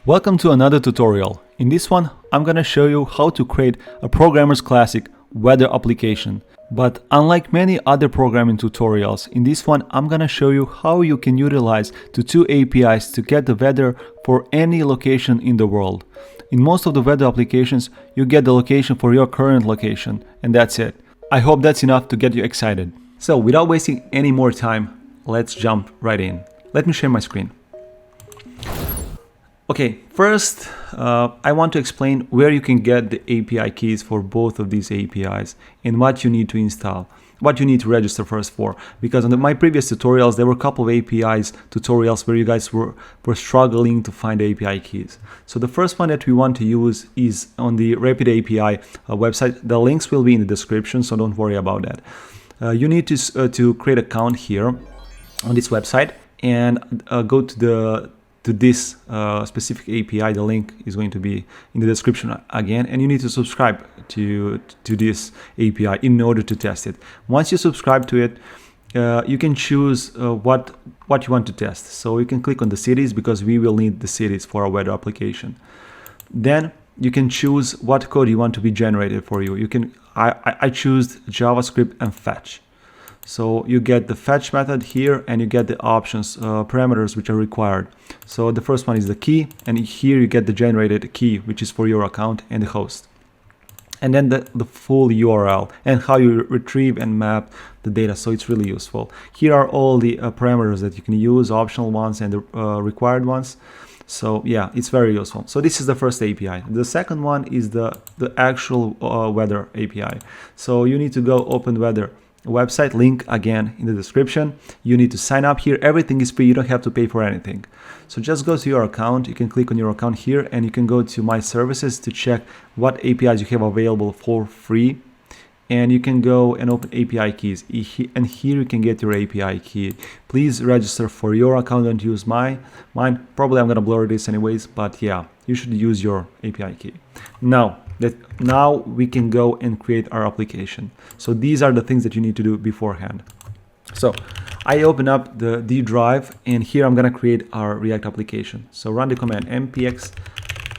Welcome to another tutorial. In this one, I'm gonna show you how to create a programmer's classic weather application. But unlike many other programming tutorials, in this one, I'm gonna show you how you can utilize the two APIs to get the weather for any location in the world. In most of the weather applications, you get the location for your current location, and that's it. I hope that's enough to get you excited. So without wasting any more time, let's jump right in. Let me share my screen. Okay, first I want to explain where you can get the API keys for both of these APIs and what you need to install, what you need to register first for. Because on my previous tutorials, there were a couple of APIs tutorials where you guys were struggling to find API keys. So the first one that we want to use is on the Rapid API website. The links will be in the description, so don't worry about that. You need to create an account here on this website and go to this specific API. The link is going to be in the description again, and you need to subscribe to this API in order to test it. Once you subscribe to it, you can choose what you want to test. So you can click on the cities because we will need the cities for our weather application. Then you can choose what code you want to be generated for you. I choose JavaScript and fetch. So you get the fetch method here, and you get the options, parameters which are required. So the first one is the key, and here you get the generated key, which is for your account and the host. And then the full URL and how you retrieve and map the data. So it's really useful. Here are all the parameters that you can use, optional ones and the required ones. So yeah, it's very useful. So this is the first API. The second one is the actual weather API. So you need to go OpenWeather website, link again in the description. You need to sign up here. Everything is free. You don't have to pay for anything. So just go to your account. You can click on your account here, and you can go to my services to check what APIs you have available for free. And you can go and open API keys, and here you can get your API key. Please register for your account, don't use mine. Probably I'm gonna blur this anyways, but yeah, you should use your API key. Now we can go and create our application. So these are the things that you need to do beforehand. So I open up the D drive, and here I'm gonna create our React application. So run the command npx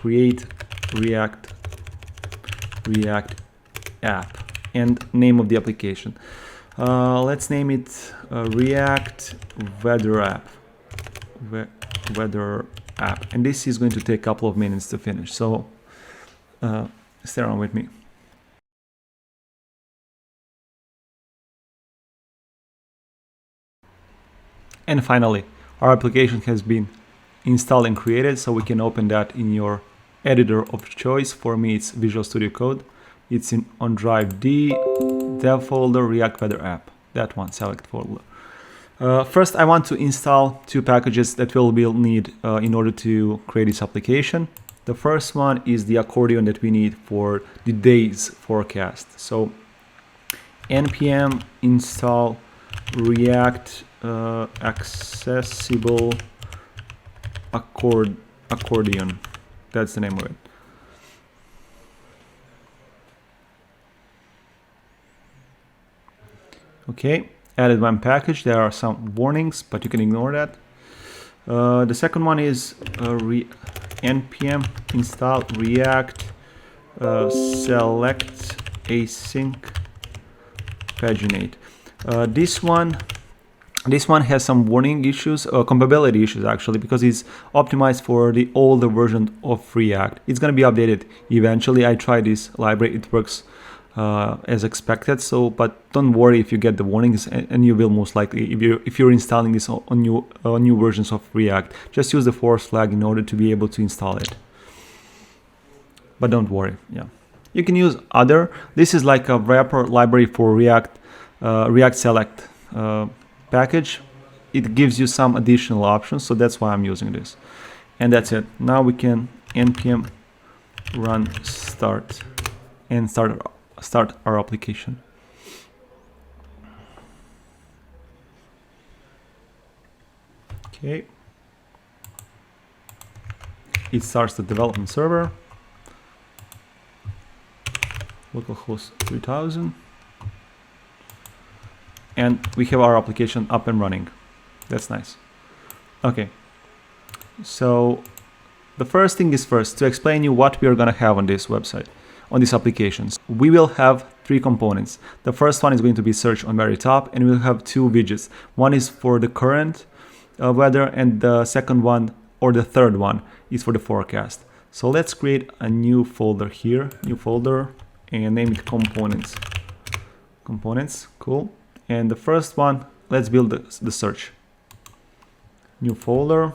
create React app and name of the application. Let's name it React Weather App. Weather App, and this is going to take a couple of minutes to finish. So stay around with me. And finally, our application has been installed and created, so we can open that in your editor of choice. For me, it's Visual Studio Code. It's on drive D, dev folder, React Weather App. That one, select folder. First, I want to install two packages that we'll need in order to create this application. The first one is the accordion that we need for the day's forecast. So npm install React accessible accordion. That's the name of it. Okay, added one package. There are some warnings, but you can ignore that. The second one is npm install React select async paginate. This one has some warning issues, compatibility issues actually, because it's optimized for the older version of React. It's going to be updated eventually. I tried this library, it works as expected. So, but don't worry if you get the warnings, and you will most likely if you're installing this on new versions of React. Just use the force flag in order to be able to install it. But don't worry, yeah. You can use other. This is like a wrapper library for React select package. It gives you some additional options, so that's why I'm using this. And that's it. Now we can npm run start and start our application. Okay. It starts the development server. Localhost 3000. And we have our application up and running. That's nice. Okay. So the first thing is first to explain you what we are going to have on this website, on these applications. We will have 3 components. The first one is going to be search on very top, and we'll have 2 widgets. One is for the current weather, and the second one, or the third one, is for the forecast. So let's create a new folder here, new folder, and name it components. Components, cool. And the first one, let's build the search. New folder,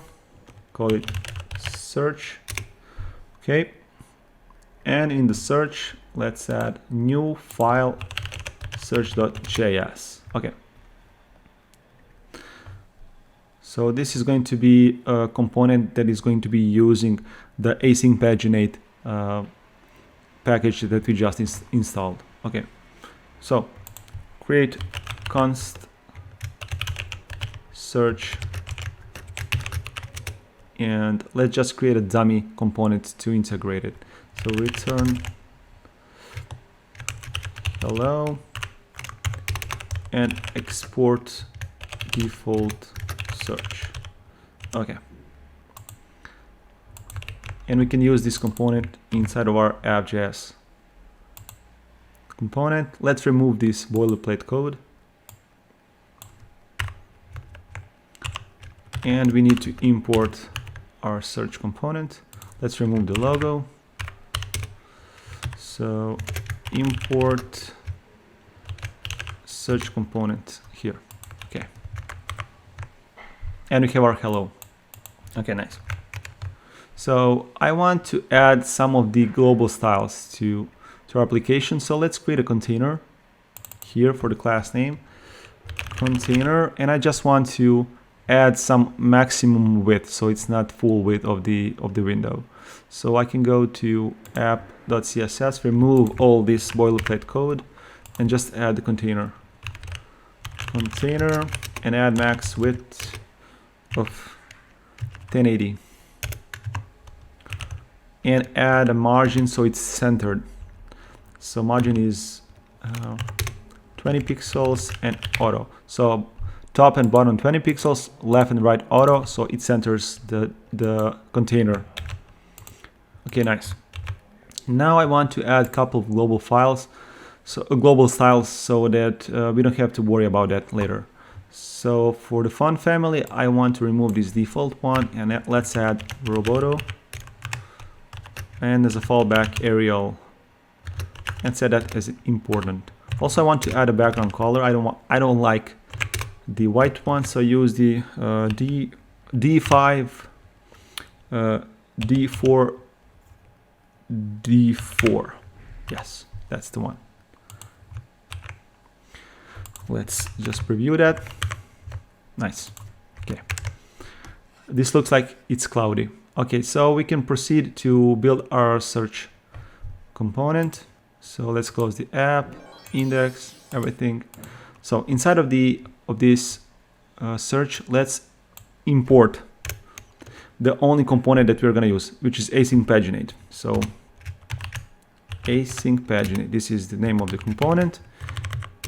call it search. Okay. And in the search, let's add new file search.js. Okay. So this is going to be a component that is going to be using the async paginate package that we just installed. Okay. So create const search, and let's just create a dummy component to integrate it. So return hello and export default search. Okay. And we can use this component inside of our app.js component. Let's remove this boilerplate code. And we need to import our search component. Let's remove the logo. So import search component here. Okay. And we have our hello. Okay, nice. So I want to add some of the global styles to our application. So let's create a container here for the class name. Container, and I just want to add some maximum width, so it's not full width of the window. So I can go to app.css, remove all this boilerplate code, and just add the container, and add max width of 1080, and add a margin so it's centered. So margin is 20 pixels and auto. So top and bottom 20 pixels, left and right auto, so it centers the container. Okay, nice. Now I want to add a couple of global files, so global styles, so that we don't have to worry about that later. So for the font family, I want to remove this default one, and let's add Roboto, and as a fallback Arial, and set that as important. Also, I want to add a background color. I don't like the white one, so use the D5 D4 D4. Yes, that's the one. Let's just preview that. Nice. Okay. This looks like it's cloudy. Okay, so we can proceed to build our search component. So let's close the app, index, everything. So inside of this search, let's import the only component that we're going to use, which is async paginate. So async paginate, this is the name of the component,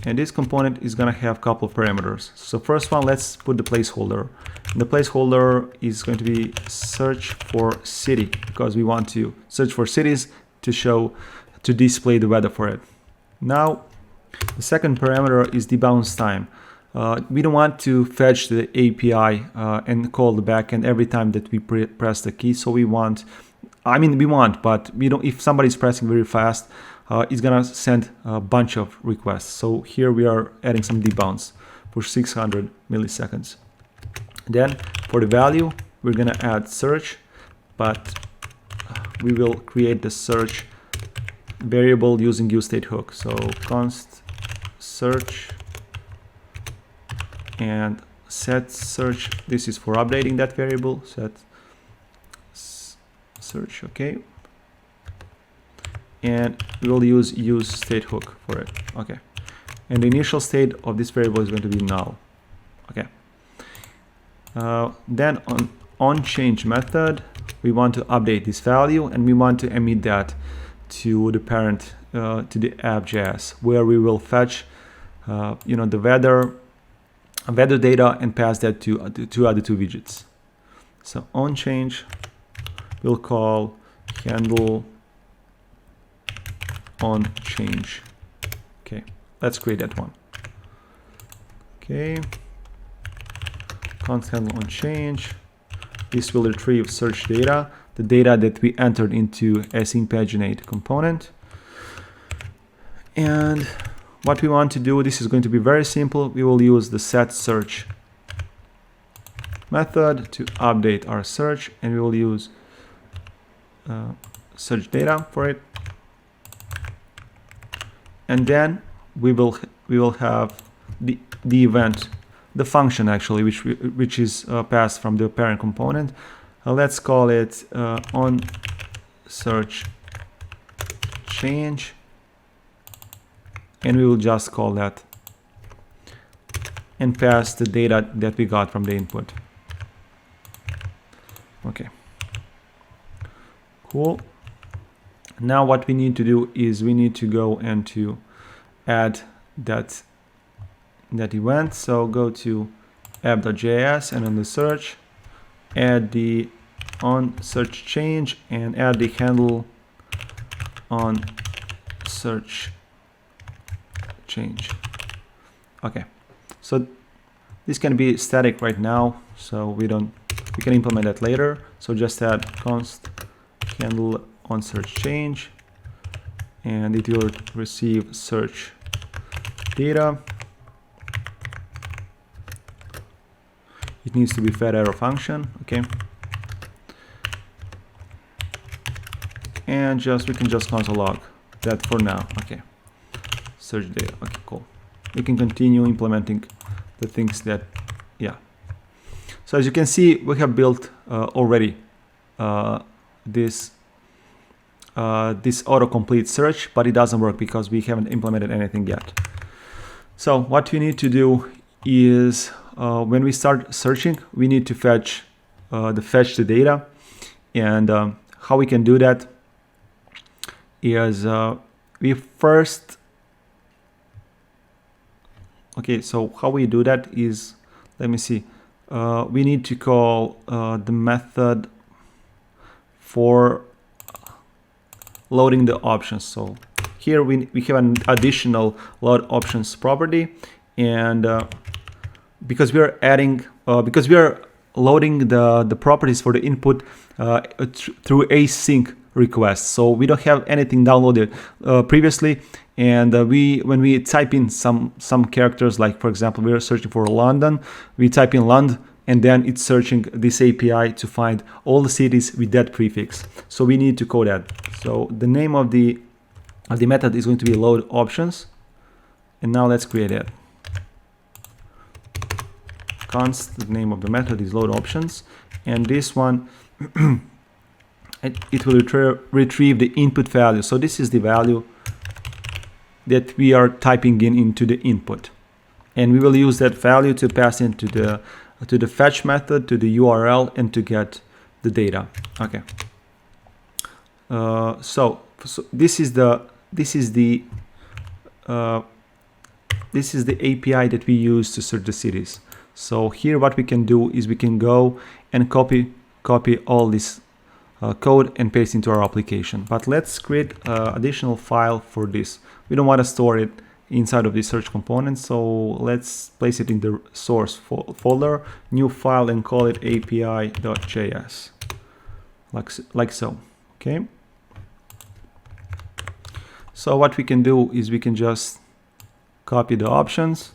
and this component is going to have a couple of parameters. So first one, let's put the placeholder. And the placeholder is going to be search for city, because we want to search for cities to display the weather for it. Now the second parameter is the bounce time. We don't want to fetch the API and call the backend every time that we press the key. So we want, but we don't. If somebody's pressing very fast, it's gonna send a bunch of requests. So here we are adding some debounce for 600 milliseconds. Then for the value, we're gonna add search, but we will create the search variable using useStateHook. So const search and set search. This is for updating that variable. Set search, okay. And we will use useStateHook for it, okay. And the initial state of this variable is going to be null, okay. Then on change method, we want to update this value, and we want to emit that to the parent, to the app.js, where we will fetch the weather data and pass that to other two widgets. So on change we'll call handle on change. Okay, let's create that one. Okay, const handle on change. This will retrieve search data, the data that we entered into async paginate component. And what we want to do, this is going to be very simple. We will use the set search method to update our search, and we will use search data for it. And then we will have the event, the function actually, which is passed from the parent component. Let's call it on search change, and we will just call that and pass the data that we got from the input. Okay, cool. Now what we need to do is we need to go and to add that event. So go to app.js, and on the search, add the on search change and add the handle on search change. Okay, so this can be static right now, so we can implement that later. So just add const handle on search change, and it will receive search data. It needs to be fed arrow function. Okay, and we can just console log that for now. Okay, search data. Okay, cool. We can continue implementing the things that, yeah. So as you can see, we have built already this autocomplete search, but it doesn't work because we haven't implemented anything yet. So what we need to do is when we start searching, we need to fetch the data, and how we can do that is we first. Okay, so how we do that is, let me see. We need to call the method for loading the options. So here we have an additional load options property, and because we are adding, because we are loading the properties for the input through async requests. So we don't have anything downloaded previously, and when we type in some characters, like for example we are searching for London, we type in Lond, and then it's searching this API to find all the cities with that prefix. So we need to code that. So the name of the method is going to be load options, and now let's create it. Const, the name of the method is load options, and this one it will retrieve the input value. So this is the value that we are typing into the input, and we will use that value to pass into the fetch method, to the URL, and to get the data. Okay. So this is the API that we use to search the cities. So here what we can do is we can go and copy all this code and paste into our application. But let's create an additional file for this. We don't want to store it inside of the search component, so let's place it in the source folder, new file, and call it api.js, like so. Okay. So what we can do is we can just copy the options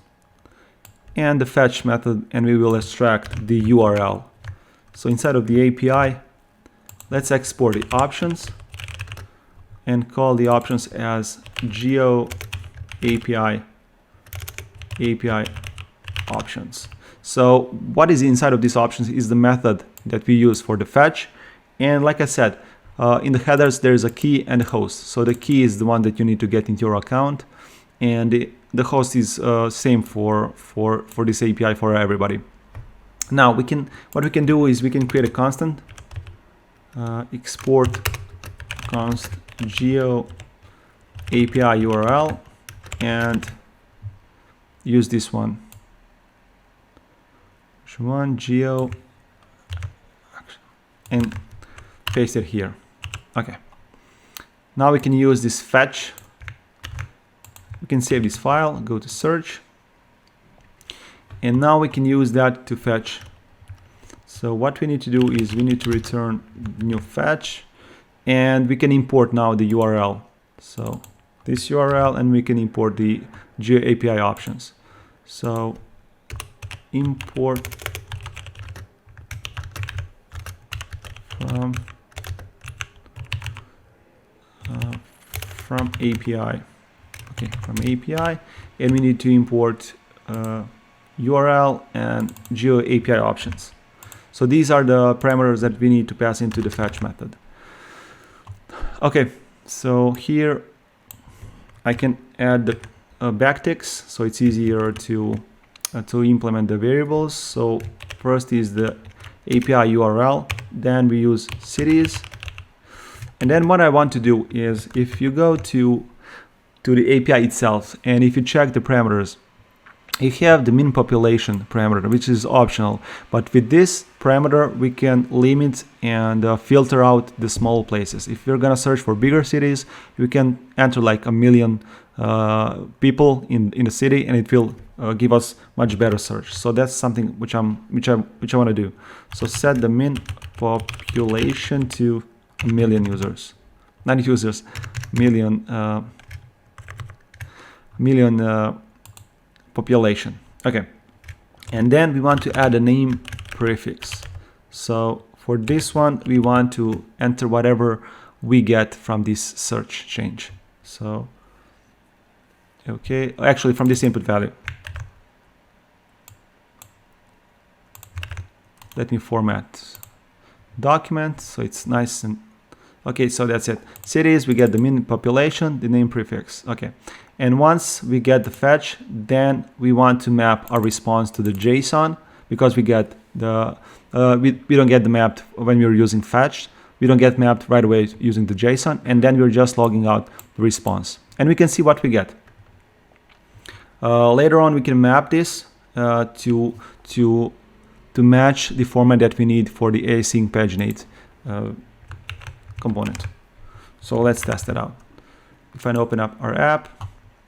and the fetch method, and we will extract the URL. So inside of the API, let's export the options and call the options as GeoDB API options. So what is inside of these options is the method that we use for the fetch, and like I said, in the headers there is a key and a host. So the key is the one that you need to get into your account, and the host is same for this API for everybody. Now what we can do is we can create a constant, export const geo API URL, and use this one. Which one? Geo, and paste it here. Okay. Now we can use this fetch. We can save this file, go to search. And now we can use that to fetch. So what we need to do is we need to return new fetch, and we can import now the URL. So this URL, and we can import the Geo API options. So import from API. Okay, from API, and we need to import URL and Geo API options. So these are the parameters that we need to pass into the fetch method. Okay, so here I can add the backticks, so it's easier to implement the variables. So first is the API URL, then we use cities, and then what I want to do is, if you go to the API itself, and if you check the parameters, you have the min population parameter, which is optional, but with this parameter we can limit and filter out the small places. If you're gonna search for bigger cities, you can enter like 1 million people in the city, and it will give us much better search. So that's something which I want to do. So set the min population to 1 million users, not users, million population. Okay, and then we want to add a name prefix. So for this one we want to enter whatever we get from this search change. So okay, actually from this input value. Let me format document so it's nice and okay. So that's it. Cities, we get the min population, the name prefix. Okay, and once we get the fetch, then we want to map our response to the JSON, because we get the we don't get the mapped when we're using fetch. We don't get mapped right away using the JSON, and then we're just logging out the response, and we can see what we get. Later on, we can map this to match the format that we need for the async paginate component. So let's test that out. If I open up our app,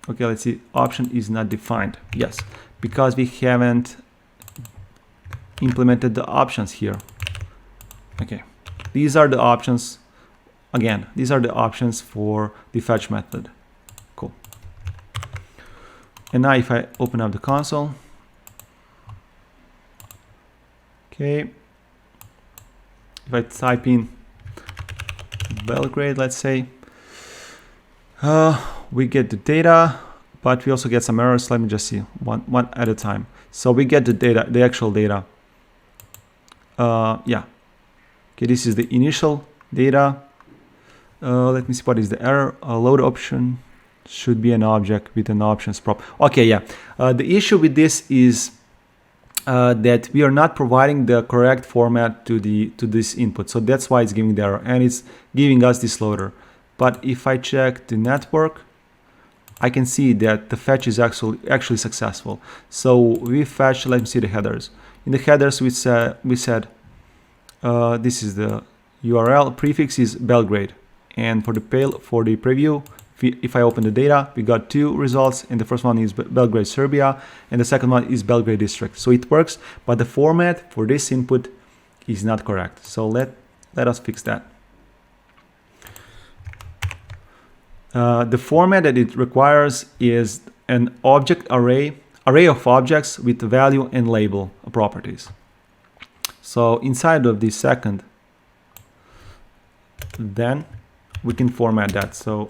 okay, let's see, option is not defined. Yes, because we haven't implemented the options here. Okay, these are the options. Again, these are the options for the fetch method. Cool. And now if I open up the console, okay, if I type in Belgrade, let's say, we get the data, but we also get some errors. Let me just see one at a time. So we get the data, the actual data. Yeah. Okay, this is the initial data. Let me see, what is the error? Load option should be an object with an options prop. Okay, yeah. The issue with this is that we are not providing the correct format to this input, so that's why it's giving the error, and it's giving us this loader. But if I check the network, I can see that the fetch is actually successful. So we fetched, let me see the headers. In the headers we said this is the URL, prefix is Belgrade, and for the preview, if I open the data, we got 2 results, and the first one is Belgrade, Serbia, and the second one is Belgrade district. So it works, but the format for this input is not correct. So let us fix that. The format that it requires is an object array of objects with value and label properties. So inside of the second, then we can format that. So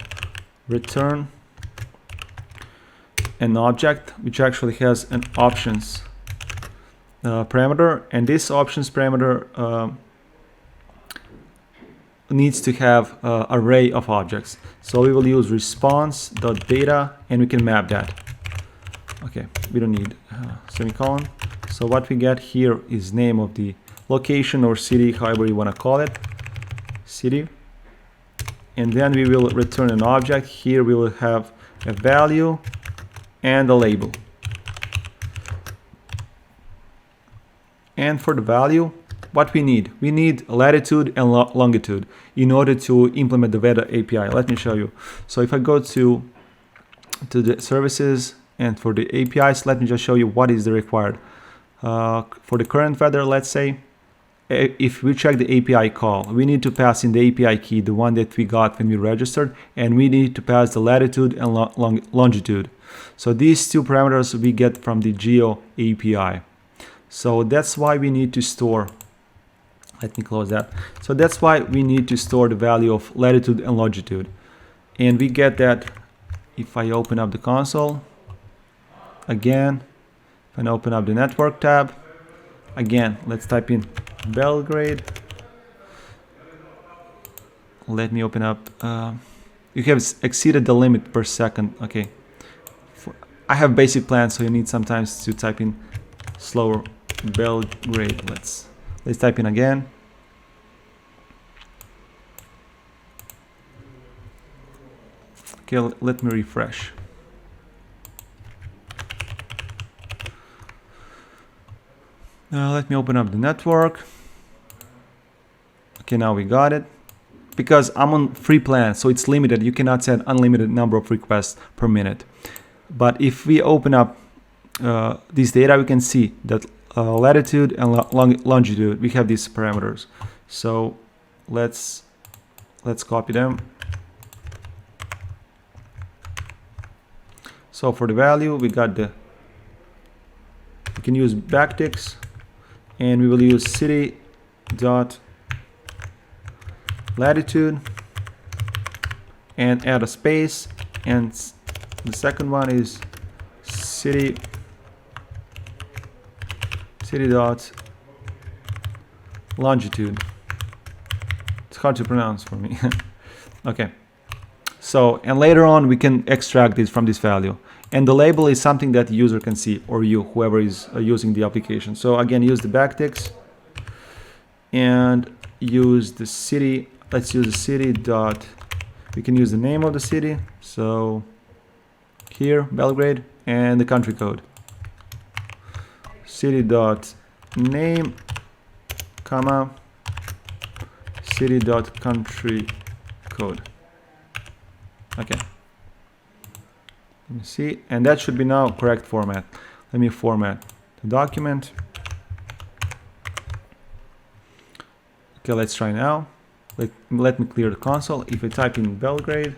return an object which actually has an options parameter, and this options parameter needs to have an array of objects. So we will use response.data, and we can map that. Okay, we don't need semicolon. So what we get here is name of the location or city, however you want to call it, city. And then we will return an object. Here we will have a value and a label. And for the value, what we need latitude and longitude in order to implement the weather API. Let me show you. So if I go to the services and for the APIs, let me just show you what is the required. For the current weather, let's say, if we check the API call, we need to pass in the API key, the one that we got when we registered, and we need to pass the latitude and longitude. So these two parameters we get from the Geo API. So that's why we need to store, let me close that. So that's why we need to store the value of latitude and longitude. And we get that if I open up the console, again, if I open up the network tab, again, let's type in Belgrade. Let me open up. You have exceeded the limit per second. Okay. I have basic plans, so you need sometimes to type in slower. Belgrade. Let's type in again. Okay, let me refresh. Let me open up the network. Okay, now we got it. Because I'm on free plan, so it's limited. You cannot set unlimited number of requests per minute. But if we open up this data, we can see that latitude and longitude, we have these parameters. So let's copy them. So for the value, we can use backticks, and we will use city dot latitude and add a space, and the second one is city dot longitude. It's hard to pronounce for me. Okay, so and later on we can extract this from this value, and the label is something that the user can see, or whoever is using the application. So again, use the backticks and use the city. Let's use the city dot, we can use the name of the city, so here Belgrade, and the country code, city dot name, comma, city dot country code. Okay, let me see, and that should be now correct format. Let me format the document. Okay, let's try now. Let me clear the console. If I type in Belgrade,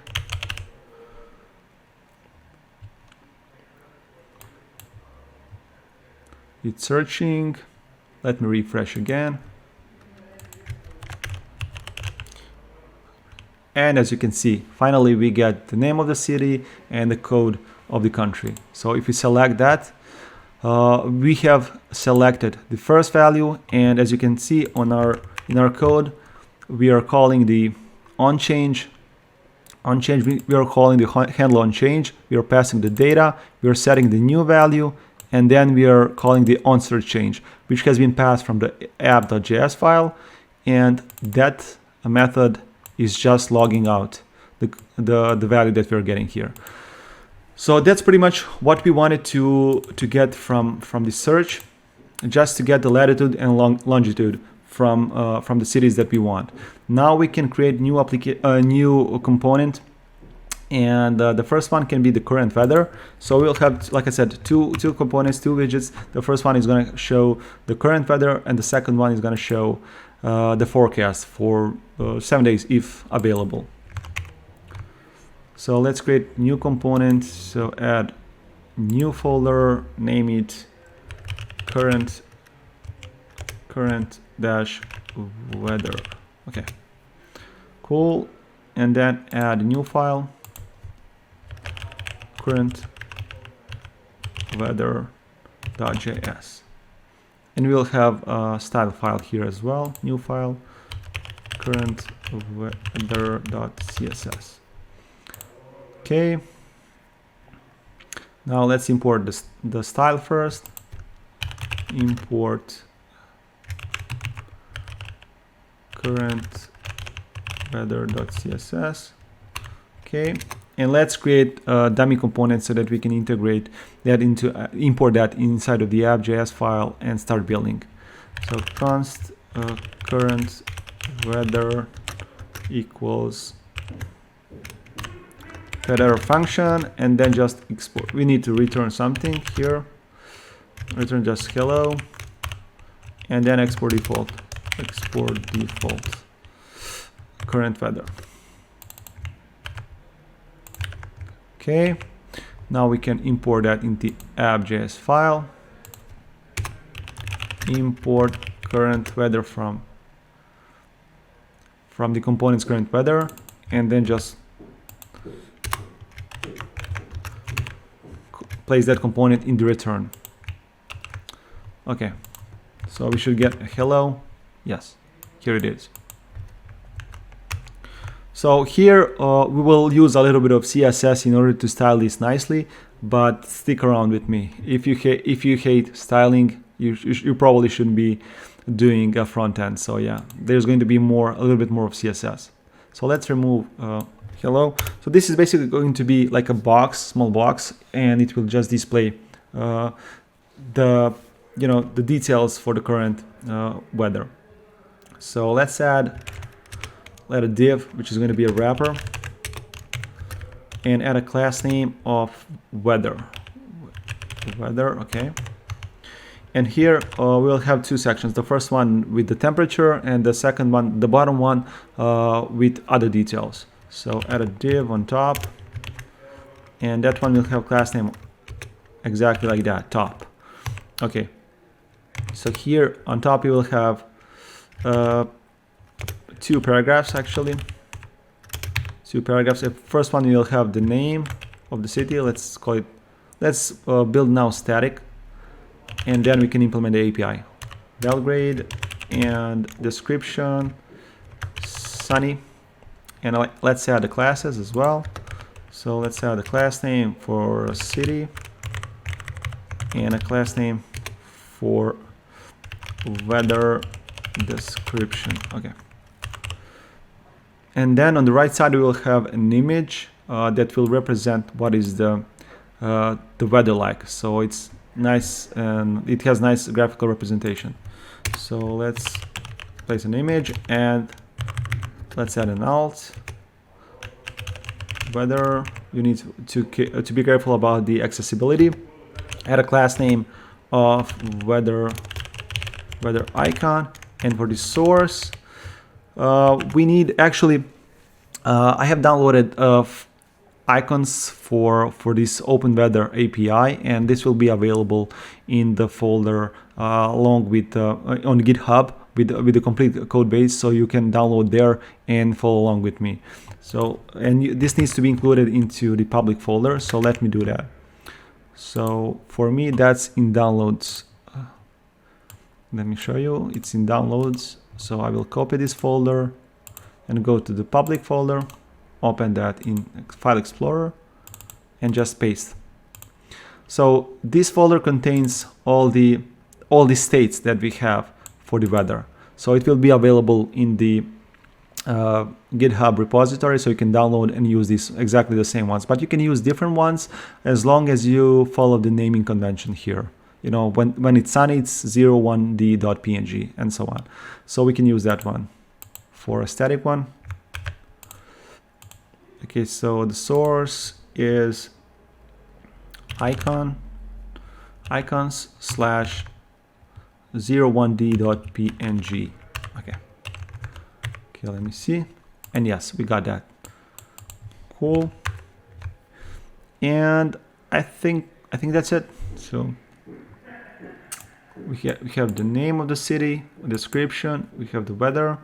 it's searching. Let me refresh again. And as you can see, finally we get the name of the city and the code of the country. So if we select that, we have selected the first value, and as you can see in our code, we are calling the onChange. We are calling the handle onChange. We are passing the data. We are setting the new value, and then we are calling the onSearchChange, which has been passed from the app.js file, and that method is just logging out the value that we are getting here. So that's pretty much what we wanted to get from the search, just to get the latitude and longitude from the cities that we want. Now we can create new component, and the first one can be the current weather. So we'll have, like I said, two components, two widgets. The first one is going to show the current weather, and the second one is going to show the forecast for 7 days if available. So let's create new component. So add new folder, name it current dash weather. Okay, cool. And then add a new file, current weather.js, and we'll have a style file here as well, new file, current weather.css. Okay, now let's import the style first. Import current weather.css. Okay, and let's create a dummy component so that we can integrate that into import that inside of the app.js file and start building. So const current weather equals weather function, and then just export. We need to return something here. Return just hello, and then export default. Export default current weather. Okay, now we can import that into app.js file. Import current weather from the component's current weather, and then just place that component in the return. Okay, so we should get a hello. Yes, here it is. So here we will use a little bit of CSS in order to style this nicely, but stick around with me. If you hate styling, you probably shouldn't be doing a front end. So yeah, there's going to be a little bit more of CSS. So let's remove hello. So this is basically going to be like a box, small box, and it will just display the details for the current weather. So let's add a div, which is going to be a wrapper, and add a class name of weather. Okay. And here we'll have two sections. The first one with the temperature, and the second one, the bottom one, with other details. So add a div on top, and that one will have class name exactly like that, top. Okay. So here on top you will have two paragraphs actually. Two paragraphs. The first one you'll have the name of the city. Let's call it. Let's build now static, and then we can implement the API. Belgrade and description sunny, and let's add the classes as well. So let's add a class name for city and a class name for weather description. Okay. And then on the right side we will have an image that will represent what is the weather like. So it's nice and it has nice graphical representation. So let's place an image and let's add an alt. Weather. You need to be careful about the accessibility. Add a class name of weather icon, and for the source we need actually I have downloaded icons for this OpenWeather API, and this will be available in the folder along with on GitHub with the complete code base, so you can download there and follow along with me. So this needs to be included into the public folder, so let me do that. So for me that's in downloads. Let me show you, it's in downloads. So I will copy this folder and go to the public folder, open that in File Explorer, and just paste. So this folder contains all the states that we have for the weather. So it will be available in the GitHub repository, so you can download and use these exactly the same ones. But you can use different ones as long as you follow the naming convention here. You know, when it's sunny, it's 01d.png and so on. So we can use that one for a static one. Okay, so the source is icons slash 01d.png. Okay, let me see. And yes, we got that. Cool. And I think that's it. So we have the name of the city, description, we have the weather.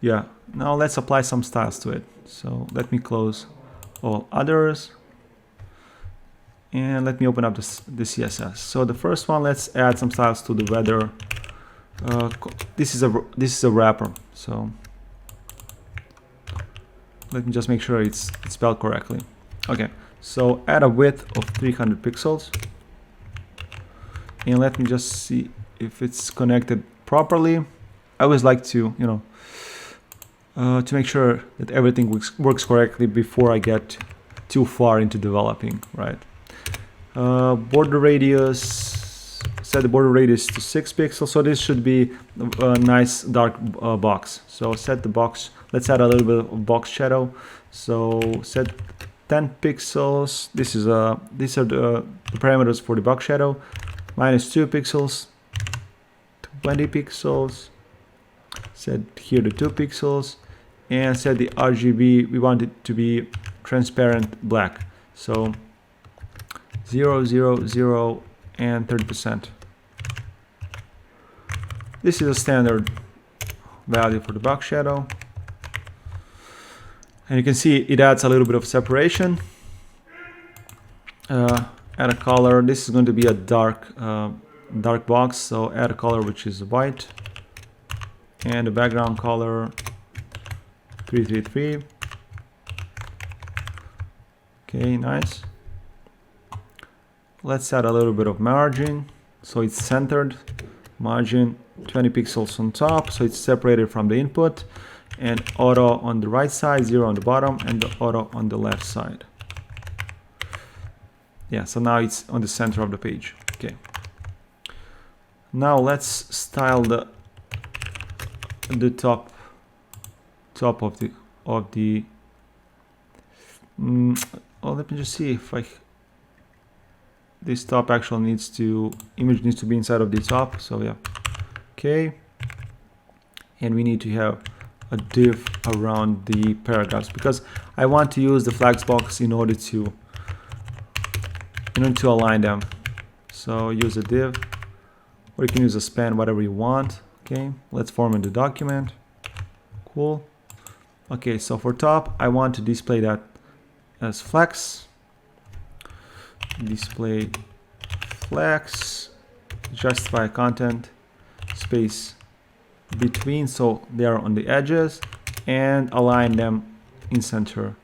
Yeah, now let's apply some styles to it. So let me close all others and let me open up the CSS. So the first one, let's add some styles to the weather. This is a wrapper, so let me just make sure it's spelled correctly. Okay, so add a width of 300 pixels. And let me just see if it's connected properly. I always like to, to make sure that everything works correctly before I get too far into developing, right? Border radius set the border radius to 6 pixels. So this should be a nice dark box. So set the box. Let's add a little bit of box shadow. So set 10 pixels. These are the parameters for the box shadow. -2 pixels, 20 pixels. Set here the 2 pixels, and set the RGB. We want it to be transparent black. So 0, 0, 0, and 30%. This is a standard value for the box shadow. And you can see it adds a little bit of separation. Add a color. This is going to be a dark box, so add a color which is white. And the background color 333. Okay, nice. Let's add a little bit of margin, so it's centered. Margin 20 pixels on top, so it's separated from the input. And auto on the right side, 0 on the bottom, and the auto on the left side. Yeah, so now it's on the center of the page. Okay. Now let's style the top of the oh, let me just see if this top actually image needs to be inside of the top. So yeah, okay. And we need to have a div around the paragraphs, because I want to use the flags box in order to align them. So use a div, or you can use a span, whatever you want. Okay, let's format the document. Cool. Okay, so for top, I want to display that as flex. Display flex, justify content, space between, so they are on the edges, and align them in center.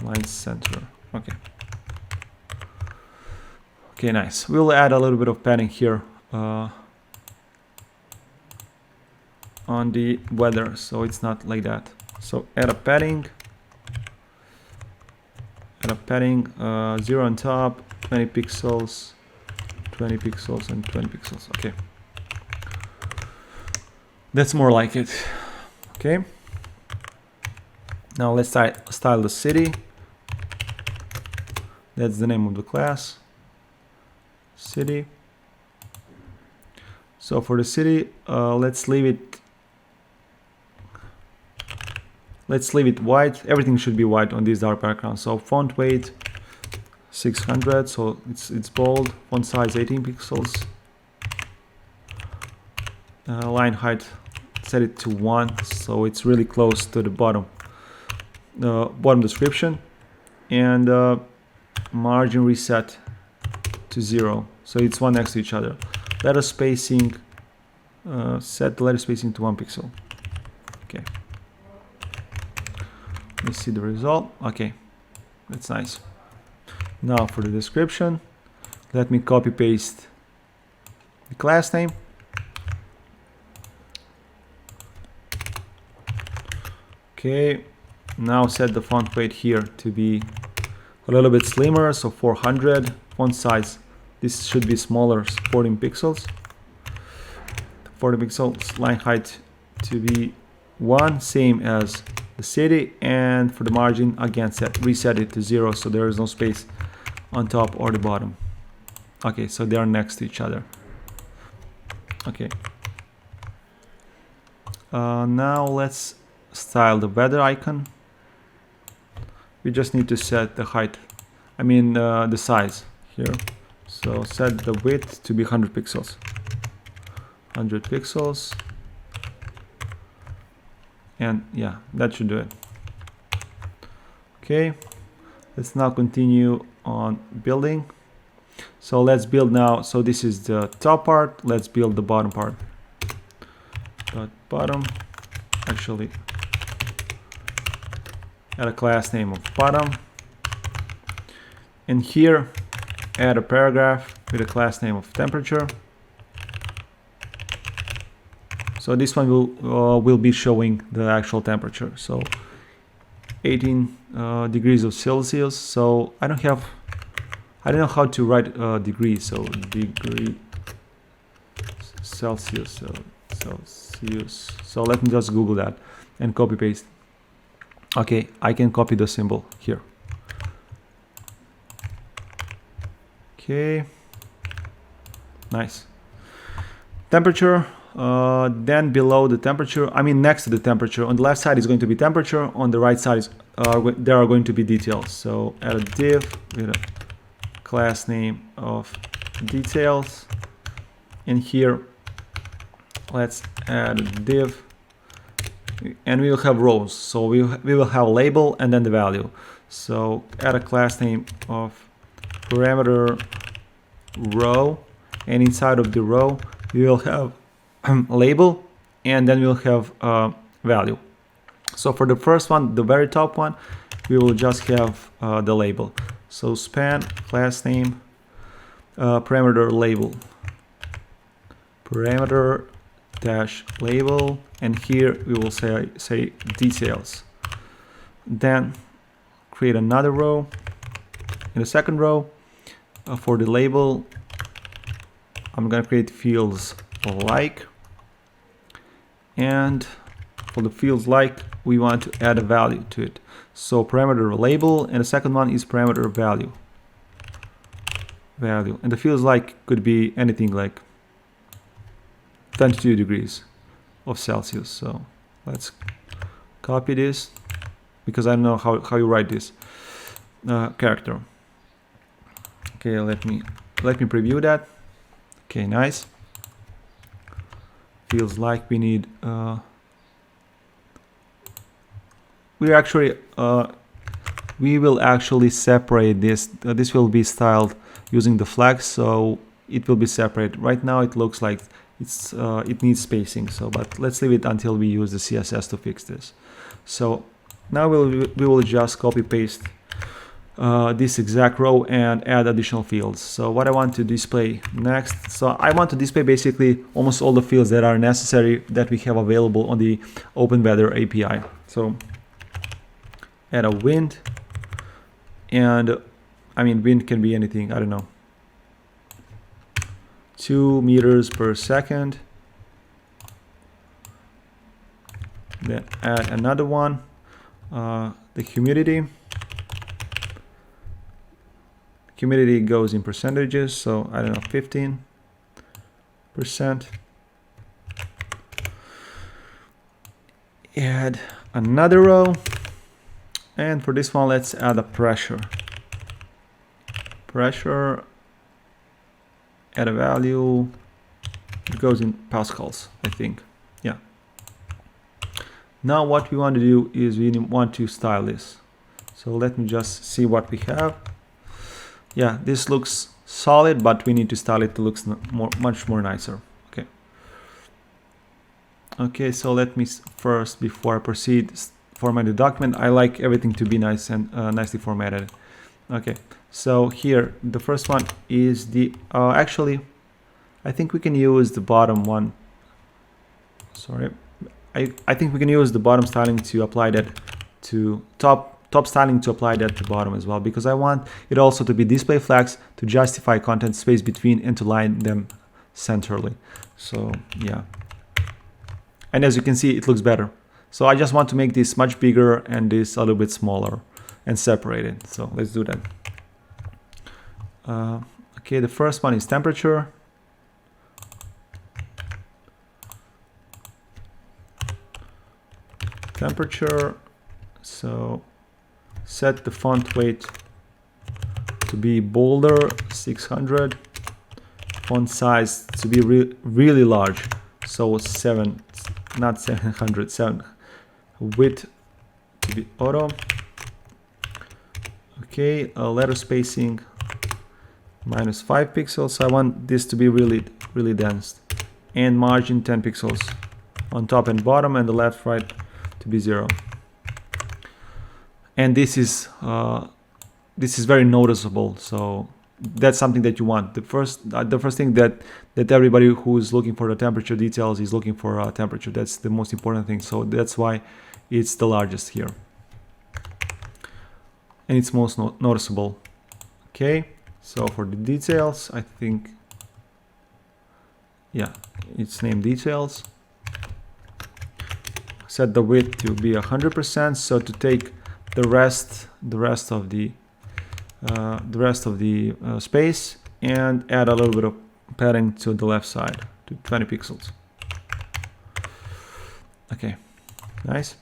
Line center. Okay. Okay, nice. We'll add a little bit of padding here on the weather, so it's not like that. So add a padding. 0 on top, 20 pixels, 20 pixels, and 20 pixels. Okay. That's more like it. Okay. Now let's style the city. That's the name of the class. City. So for the city, let's leave it white. Everything should be white on this dark background. So font weight 600, so it's bold. Font size 18 pixels. Line height, set it to 1, so it's really close to the bottom description. And margin reset to 0, so it's one next to each other. Letter spacing, set the letter spacing to 1 pixel. Okay. Let's see the result. Okay, that's nice. Now for the description, let me copy paste the class name. Okay, now set the font weight here to be a little bit slimmer, so 400. Font size, this should be smaller, 14 pixels. 40 pixels. Line height to be 1, same as the city. And for the margin, again, reset it to 0, so there is no space on top or the bottom. Okay, so they are next to each other. Okay. Now let's style the weather icon. We just need to set the height, the size here. So set the width to be 100 pixels. 100 pixels. And yeah, that should do it. Okay, let's now continue on building. So let's build now. So this is the top part. Let's build the bottom part. Bottom, actually add a class name of bottom, and here add a paragraph with a class name of temperature. So this one will be showing the actual temperature. So 18 degrees of Celsius. So I don't know how to write degrees. So degree Celsius. So Celsius. So let me just Google that and copy paste. Okay, I can copy the symbol here. Okay, nice. Temperature, then below the temperature, I mean next to the temperature, on the left side is going to be temperature, on the right side is, there are going to be details. So add a div with a class name of details, and here let's add a div, and we will have rows. So we will have a label and then the value. So add a class name of parameter row, and inside of the row we will have label, and then we'll have value. So for the first one, the very top one, we will just have the label. So span class name parameter label, parameter dash label, and here we will say details. Then create another row. In the second row, for the label, I'm gonna create fields like, and for the fields like, we want to add a value to it. So parameter label, and the second one is parameter value. And the fields like could be anything like 22 degrees of Celsius. So let's copy this, because I don't know how you write this character. Okay, let me preview that. Okay, nice. Feels like we need we will actually separate this. This will be styled using the flags, so it will be separate. Right now it looks like it's it needs spacing, so but let's leave it until we use the CSS to fix this. So now we will just copy paste this exact row and add additional fields. So what I want to display next, so I want to display basically almost all the fields that are necessary that we have available on the OpenWeather API. So add a wind, and I mean wind can be anything, I don't know, 2 meters per second. Then add another one, the humidity. Humidity goes in percentages, so I don't know, 15%. Add another row, and for this one let's add a pressure. Pressure, add a value, it goes in pascals, I think. Yeah. Now what we want to do is we want to style this. So let me just see what we have. Yeah, this looks solid, but we need to style it to look much more nicer. Okay. Okay, so let me first, before I proceed, format the document. I like everything to be nice and nicely formatted. Okay, so here the first one is the actually I think we can use the bottom one. Sorry, I think we can use the bottom styling to apply that to top styling to apply that to bottom as well, because I want it also to be display flags to justify content space between and to line them centrally. So yeah, and as you can see, it looks better. So I just want to make this much bigger and this a little bit smaller and separated. So let's do that. Okay, the first one is temperature. So set the font weight to be bolder, 600. Font size to be really large, so 7, not 700, 7. Width to be auto. Okay, letter spacing -5 pixels. I want this to be really dense, and margin 10 pixels on top and bottom, and the left right to be 0. And this is very noticeable, so that's something that you want. The first thing that everybody who is looking for the temperature details is looking for temperature. That's the most important thing, so that's why it's the largest here, and it's most noticeable. Okay, so for the details, I think yeah, it's name details. Set the width to be 100%. So to take the rest of the space and add a little bit of padding to the left side to 20 pixels. Okay, nice.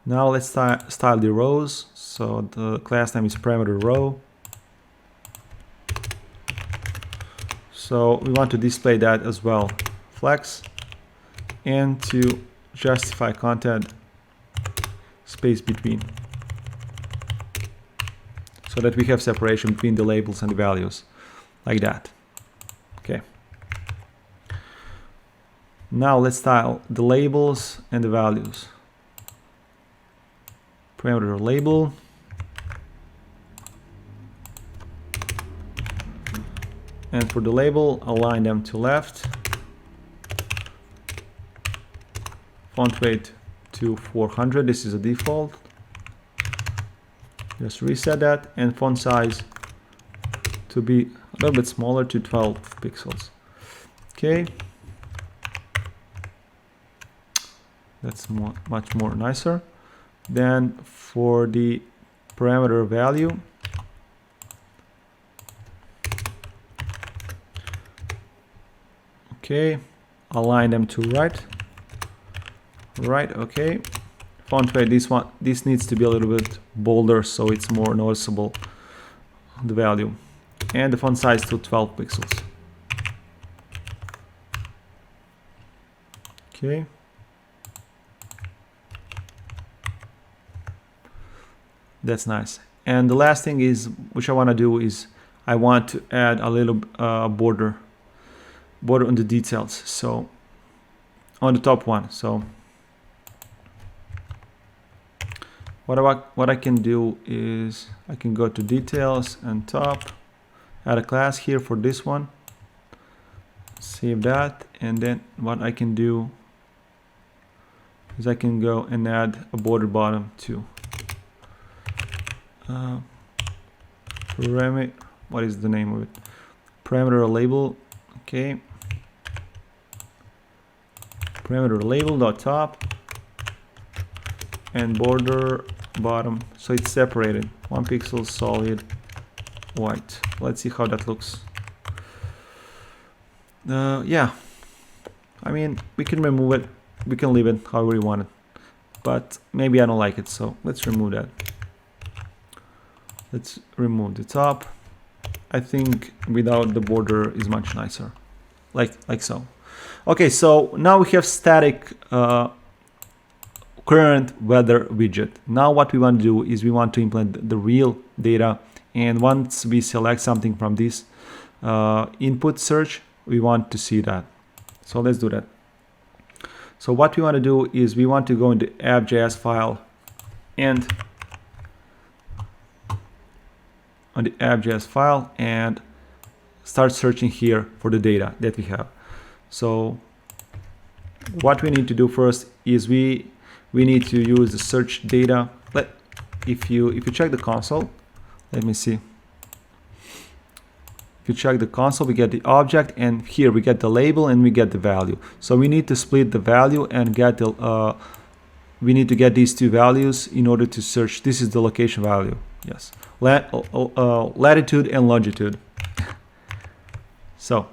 Now let's style the rows. So the class name is parameter row. So we want to display that as well, flex, and to justify content space between, so that we have separation between the labels and the values, like that. Okay. Now let's style the labels and the values. Parameter label. And for the label, align them to left. Font weight to 400. This is a default. Just reset that, and font size to be a little bit smaller to 12 pixels. Okay. That's much more nicer. Then for the parameter value, okay, align them to right. Okay. Font weight, this needs to be a little bit bolder so it's more noticeable, the value. And the font size to 12 pixels. Okay. That's nice. And the last thing is, which I want to do, is I want to add a little border on the details. So on the top one. So what I can do is I can go to details and top, add a class here for this one, save that, and then what I can do is I can go and add a border bottom too. What is the name of it? Parameter label. Okay. Parameter label dot top and border bottom. So it's separated. 1 pixel solid white. Let's see how that looks. Yeah. I mean, we can remove it. We can leave it however you want it. But maybe I don't like it, so let's remove that. Let's remove the top. I think without the border is much nicer, like so. Okay, so now we have static current weather widget. Now what we want to do is we want to implement the real data, and once we select something from this input search, we want to see that. So let's do that. So what we want to do is we want to go into app.js file and on the app.js file and start searching here for the data that we have. So what we need to do first is we need to use the search data. If you check the console, let me see. If you check the console, we get the object, and here we get the label and we get the value. So we need to split the value and get the we need to get these two values in order to search. This is the location value. Yes, latitude and longitude. So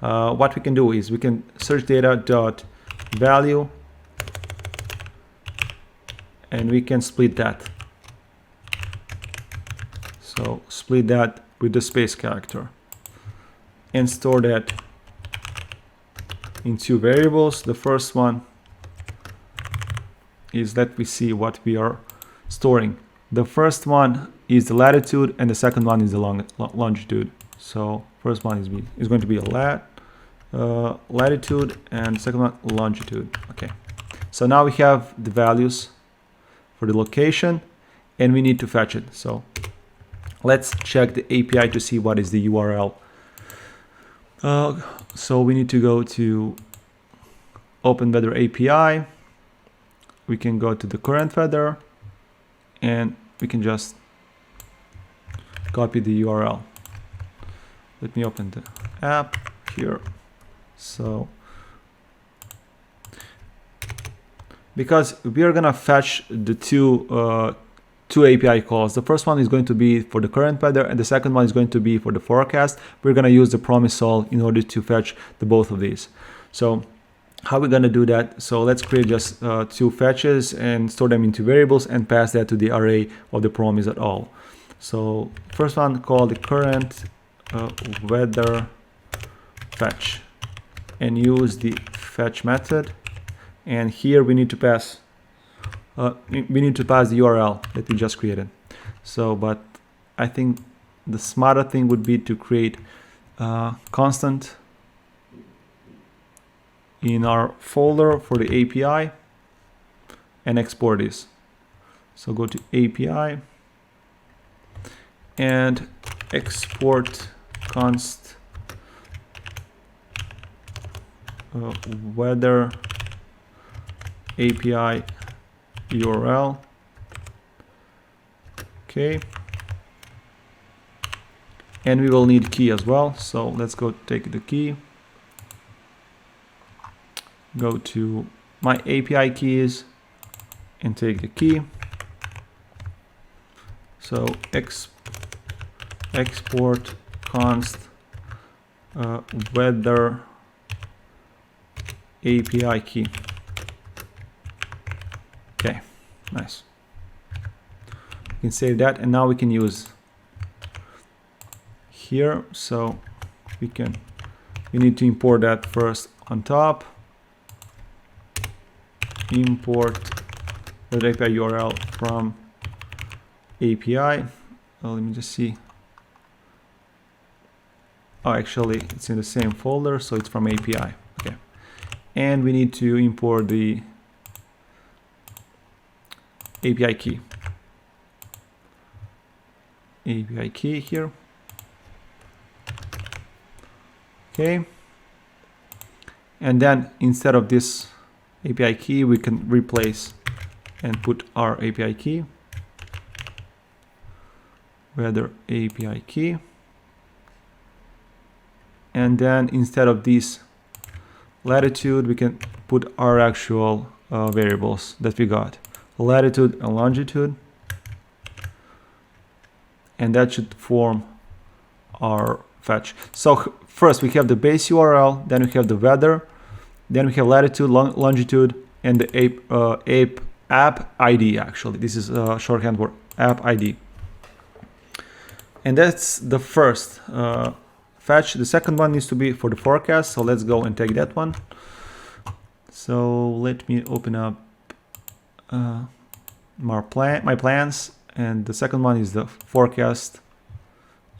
what we can do is we can search data dot value, and we can split that. So split that with the space character and store that in two variables. The first one is that we see what we are storing. The first one is the latitude and the second one is the longitude. So first one is going to be a latitude, and second one longitude. Okay, so now we have the values for the location and we need to fetch it. So let's check the API to see what is the URL. So we need to go to OpenWeather API. We can go to the current weather and we can just copy the URL. let me open the app here. So because we are gonna fetch the two API calls. The first one is going to be for the current weather, and the second one is going to be for the forecast. We're gonna use the Promise.all in order to fetch the both of these. So how we're gonna do that? So let's create just two fetches and store them into variables and pass that to the array of the Promise.all. So first one called the current weather fetch, and use the fetch method. And here we need to pass the URL that we just created. So, but I think the smarter thing would be to create constant in our folder for the API and export this. So go to API and export const weather API URL. Okay, and we will need key as well, so let's go take the key, go to my API keys and take the key. So export const weather API key. Okay, nice. You can save that, and now we can use here. So we need to import that first on top. Import the API URL from API. Oh, let me just see. Oh, actually, it's in the same folder, so it's from API. Okay, and we need to import the API key. API key here. Okay, and then instead of this API key, we can replace and put our API key, weather API key, and then instead of this latitude, we can put our actual variables that we got, latitude and longitude, and that should form our fetch. So first we have the base URL, then we have the weather, then we have latitude, longitude, and the app ID. Actually, this is a shorthand for app ID, and that's the first fetch. The second one needs to be for the forecast, so let's go and take that one. So let me open up my plans, and the second one is the forecast,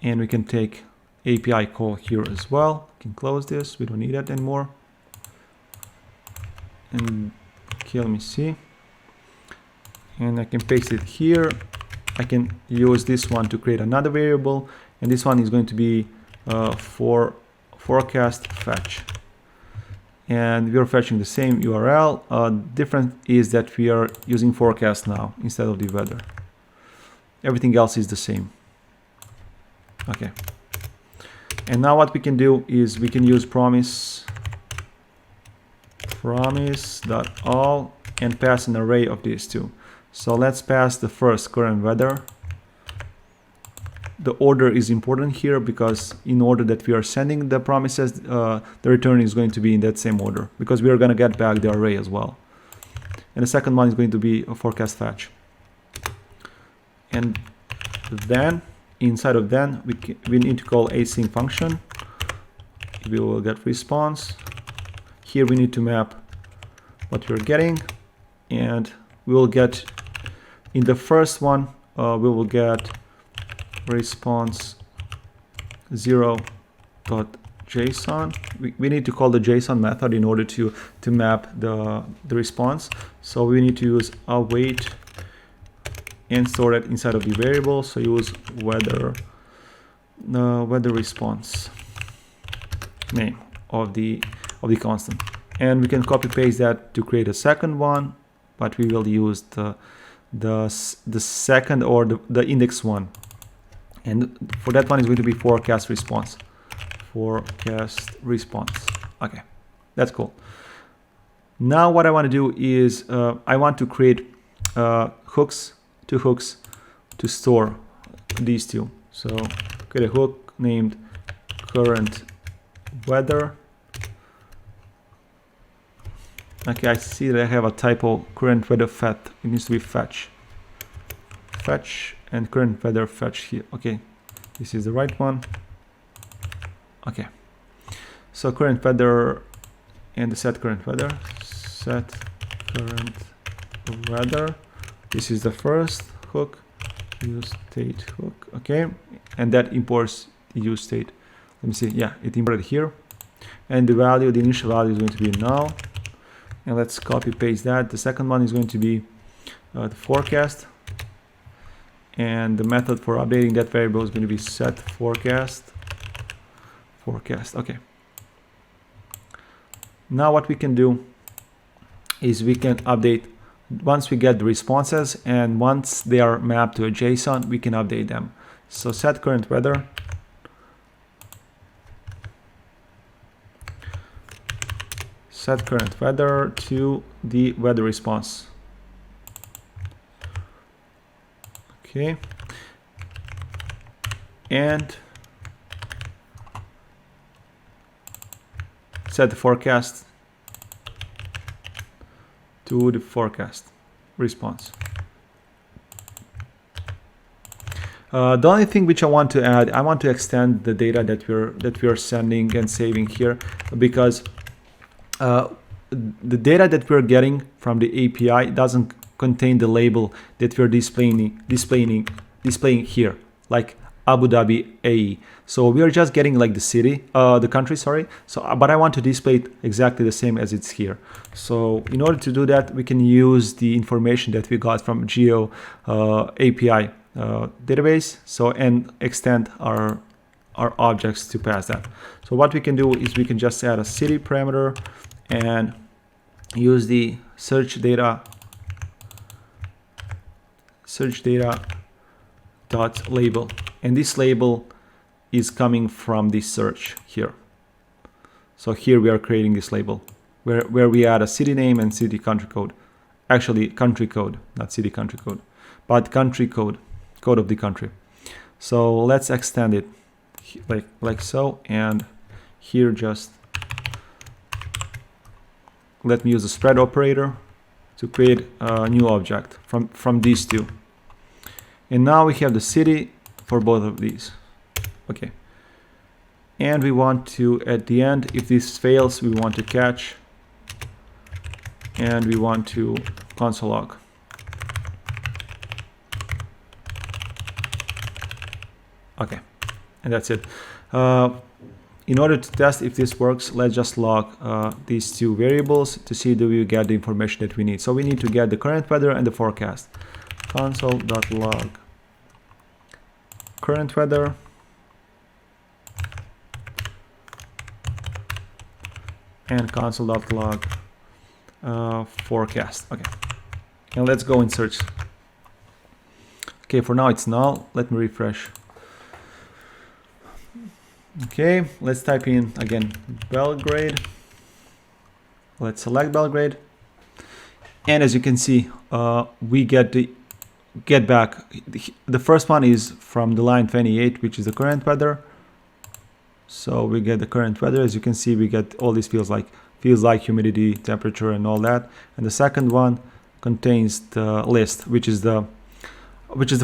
and we can take API call here as well. We can close this, we don't need that anymore. And okay, let me see, and I can paste it here. I can use this one to create another variable, and this one is going to be for forecast fetch, and we are fetching the same URL. Different is that we are using forecast now instead of the weather. Everything else is the same. Okay, and now what we can do is we can use Promise.all and pass an array of these two. So let's pass the first current weather. The order is important here because in order that we are sending the promises, the return is going to be in that same order, because we are going to get back the array as well. And the second one is going to be a forecast fetch. And then inside of then we need to call async function. We will get response. Here we need to map what we're getting, and we will get in the first one we will get response 0.json. We need to call the JSON method in order to map the response. So we need to use await and store it inside of the variable. So use weather response name of the constant, and we can copy paste that to create a second one, but we will use the second or the index one, and for that one is going to be forecast response. forecast response. Okay, that's cool. Now what I want to do is I want to create two hooks to store these two. So create a hook named current weather. Okay, I see that I have a typo. Current weather fetch. It needs to be fetch. Fetch and current weather fetch here. Okay, this is the right one. Okay, so current weather and the set current weather. Set current weather. This is the first hook. Use state hook. Okay, and that imports the use state. Let me see. Yeah, it imported here, and the value, the initial value is going to be null. And let's copy paste that. The second one is going to be the forecast, and the method for updating that variable is going to be set forecast. Okay, now what we can do is we can update once we get the responses, and once they are mapped to a JSON, we can update them. So set current weather, set current weather to the weather response. Okay, and set the forecast to the forecast response. The only thing which I want to add, I want to extend the data that we're sending and saving here, because the data that we're getting from the API doesn't contain the label that we're displaying here, like Abu Dhabi AE. So we are just getting like the city, the country, sorry. So, but I want to display it exactly the same as it's here. So in order to do that, we can use the information that we got from Geo API database. So, and extend our objects to pass that. So what we can do is we can just add a city parameter and use the search data dot label, and this label is coming from the search here. So here we are creating this label where we add a city name and city country code. Actually country code, not city country code, but country code of the country. So let's extend it like so, and here just let me use the spread operator to create a new object from these two. And now we have the city for both of these. Okay. And we want to, at the end, if this fails, we want to catch, and we want to console log. Okay, and that's it. In order to test if this works, let's just log these two variables to see do we get the information that we need. So we need to get the current weather and the forecast. Console.log current weather and console.log forecast. Okay, and let's go and search. Okay, for now it's null. Let me refresh. Okay, let's type in again Belgrade. Let's select Belgrade, and as you can see, we get back. The first one is from the line 28, which is the current weather. So we get the current weather. As you can see, we get all these fields like humidity, temperature, and all that. And the second one contains the list, which is the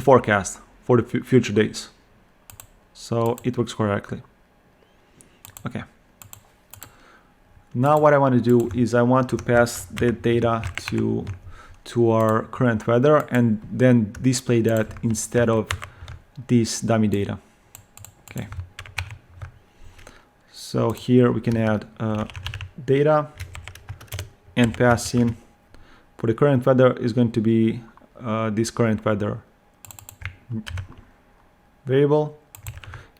forecast for the future days. So it works correctly. Okay. Now what I want to do is I want to pass the data to our current weather and then display that instead of this dummy data. Okay. So here we can add data and pass in. For the current weather is going to be this current weather variable.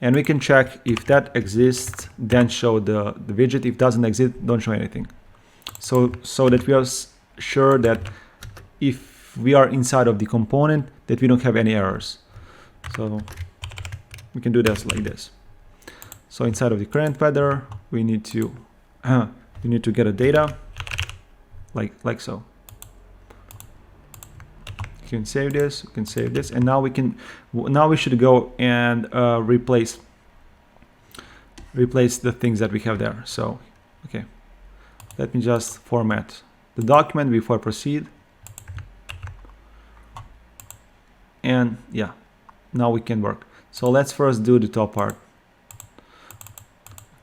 And we can check if that exists, then show the widget. If it doesn't exist, don't show anything. So that we are sure that if we are inside of the component, that we don't have any errors. So we can do this like this. So inside of the current weather, we need to get a data like so. You can save this, and now we should go and replace the things that we have there. So okay, let me just format the document before I proceed. And yeah, now we can work. So let's first do the top part.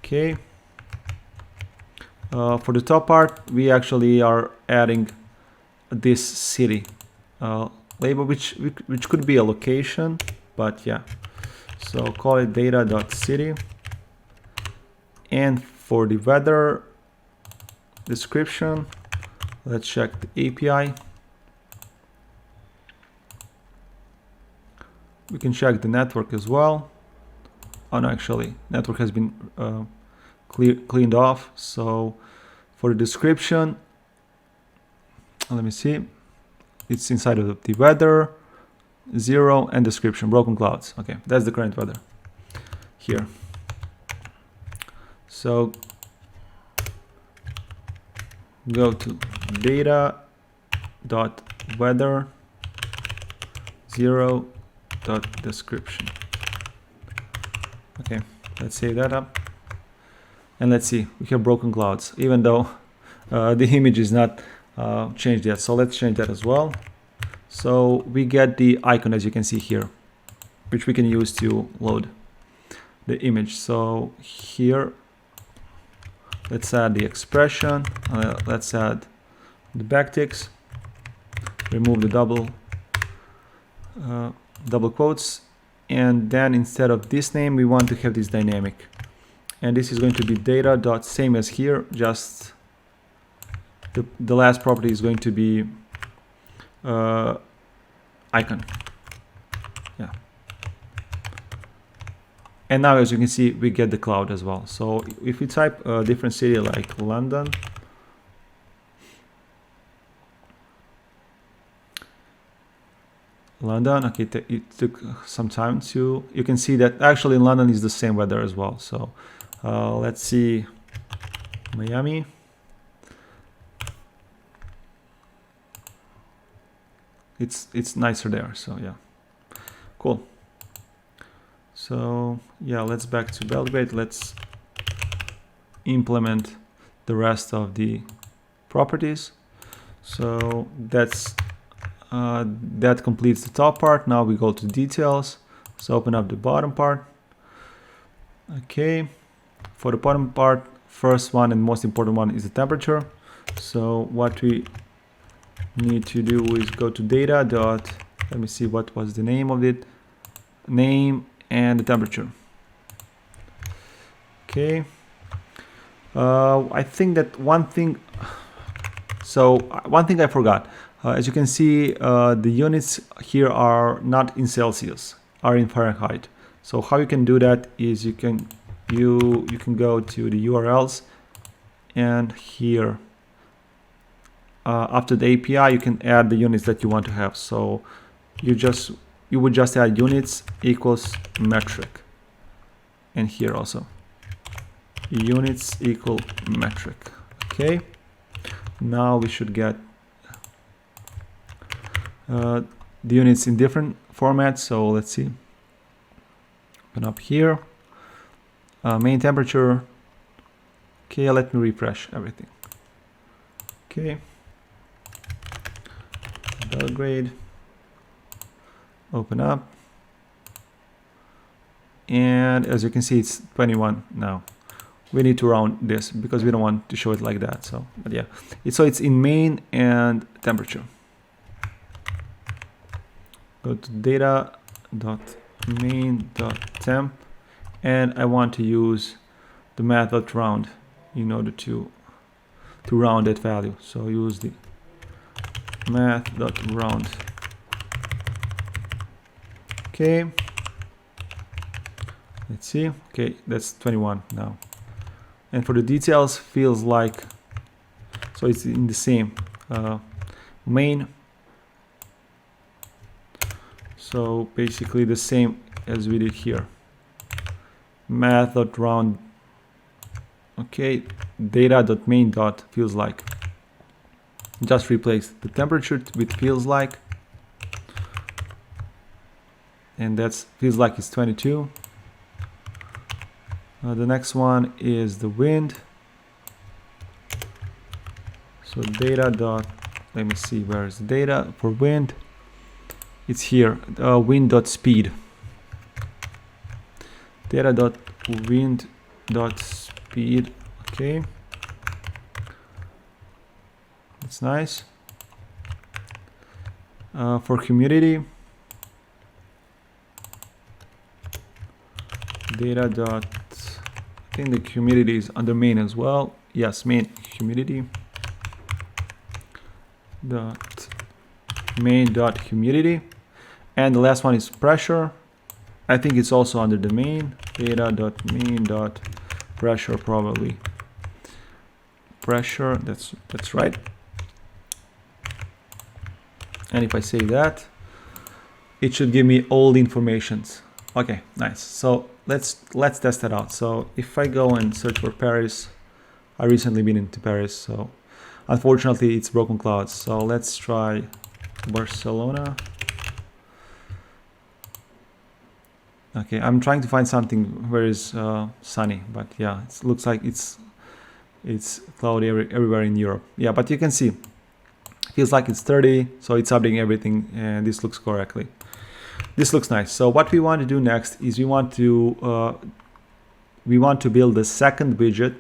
Okay. For the top part, we actually are adding this city label, which could be a location, but yeah. So call it data.city. And for the weather description, let's check the API. We can check the network as well. Oh no, actually, network has been cleaned off. So for the description, let me see. It's inside of the weather, 0, and description, broken clouds. Okay, that's the current weather here. So go to data.weather 0.description. Okay, let's save that up. And let's see, we have broken clouds, even though the image is not changed yet. So let's change that as well. So we get the icon, as you can see here, which we can use to load the image. So here, let's add the expression. Let's add the backticks. Remove the double quotes. And then instead of this name, we want to have this dynamic. And this is going to be data. Same as here, just the last property is going to be icon. Yeah. And now, as you can see, we get the cloud as well. So if we type a different city like London, okay, it took some time to, you can see that actually in London is the same weather as well. So let's see, Miami. It's nicer there, so yeah, cool. So yeah, let's back to Belgrade. Let's implement the rest of the properties. So that's that completes the top part. Now we go to details. So open up the bottom part. Okay, for the bottom part, first one and most important one is the temperature. So what we need to do is go to data dot, let me see what was the name of it, name and the temperature. Okay, I think that one thing I forgot. As you can see, the units here are not in Celsius, are in Fahrenheit. So how you can do that is you can go to the URLs, and here after the API you can add the units that you want to have. So you would just add units equals metric, and here also units equal metric. Okay, now we should get the units in different formats. So let's see, open up here, main temperature. Okay, let me refresh everything. Okay, Belgrade, open up, and as you can see it's 21 now. We need to round this because we don't want to show it like that. So but yeah, it's in main and temperature. Go to data.main.temp, and I want to use the math.round in order to round that value. So use the math.round. Okay, let's see. Okay, that's 21 now. And for the details, feels like, so it's in the same main. So basically the same as we did here. math.round. Okay, data.main dot feels like. Just replace the temperature with feels like, and that's feels like it's 22. The next one is the wind. So data dot, let me see, where is the data for wind? It's here, wind dot speed. Data dot wind dot speed. Okay, that's nice. For humidity, data dot, I think the humidity is under main as well. Yes, main humidity dot main dot humidity, and the last one is pressure. I think it's also under the main, data dot main dot pressure, probably pressure. That's right. And if I say that, it should give me all the informations. Okay, nice. So let's test that out. So if I go and search for Paris, I recently been into Paris, so unfortunately it's broken clouds. So let's try Barcelona. Okay, I'm trying to find something where is sunny, but yeah, it looks like it's cloudy everywhere in Europe. Yeah, but you can see, feels like it's 30, so it's updating everything, and this looks correctly. This looks nice. So what we want to do next is we want to build the second widget.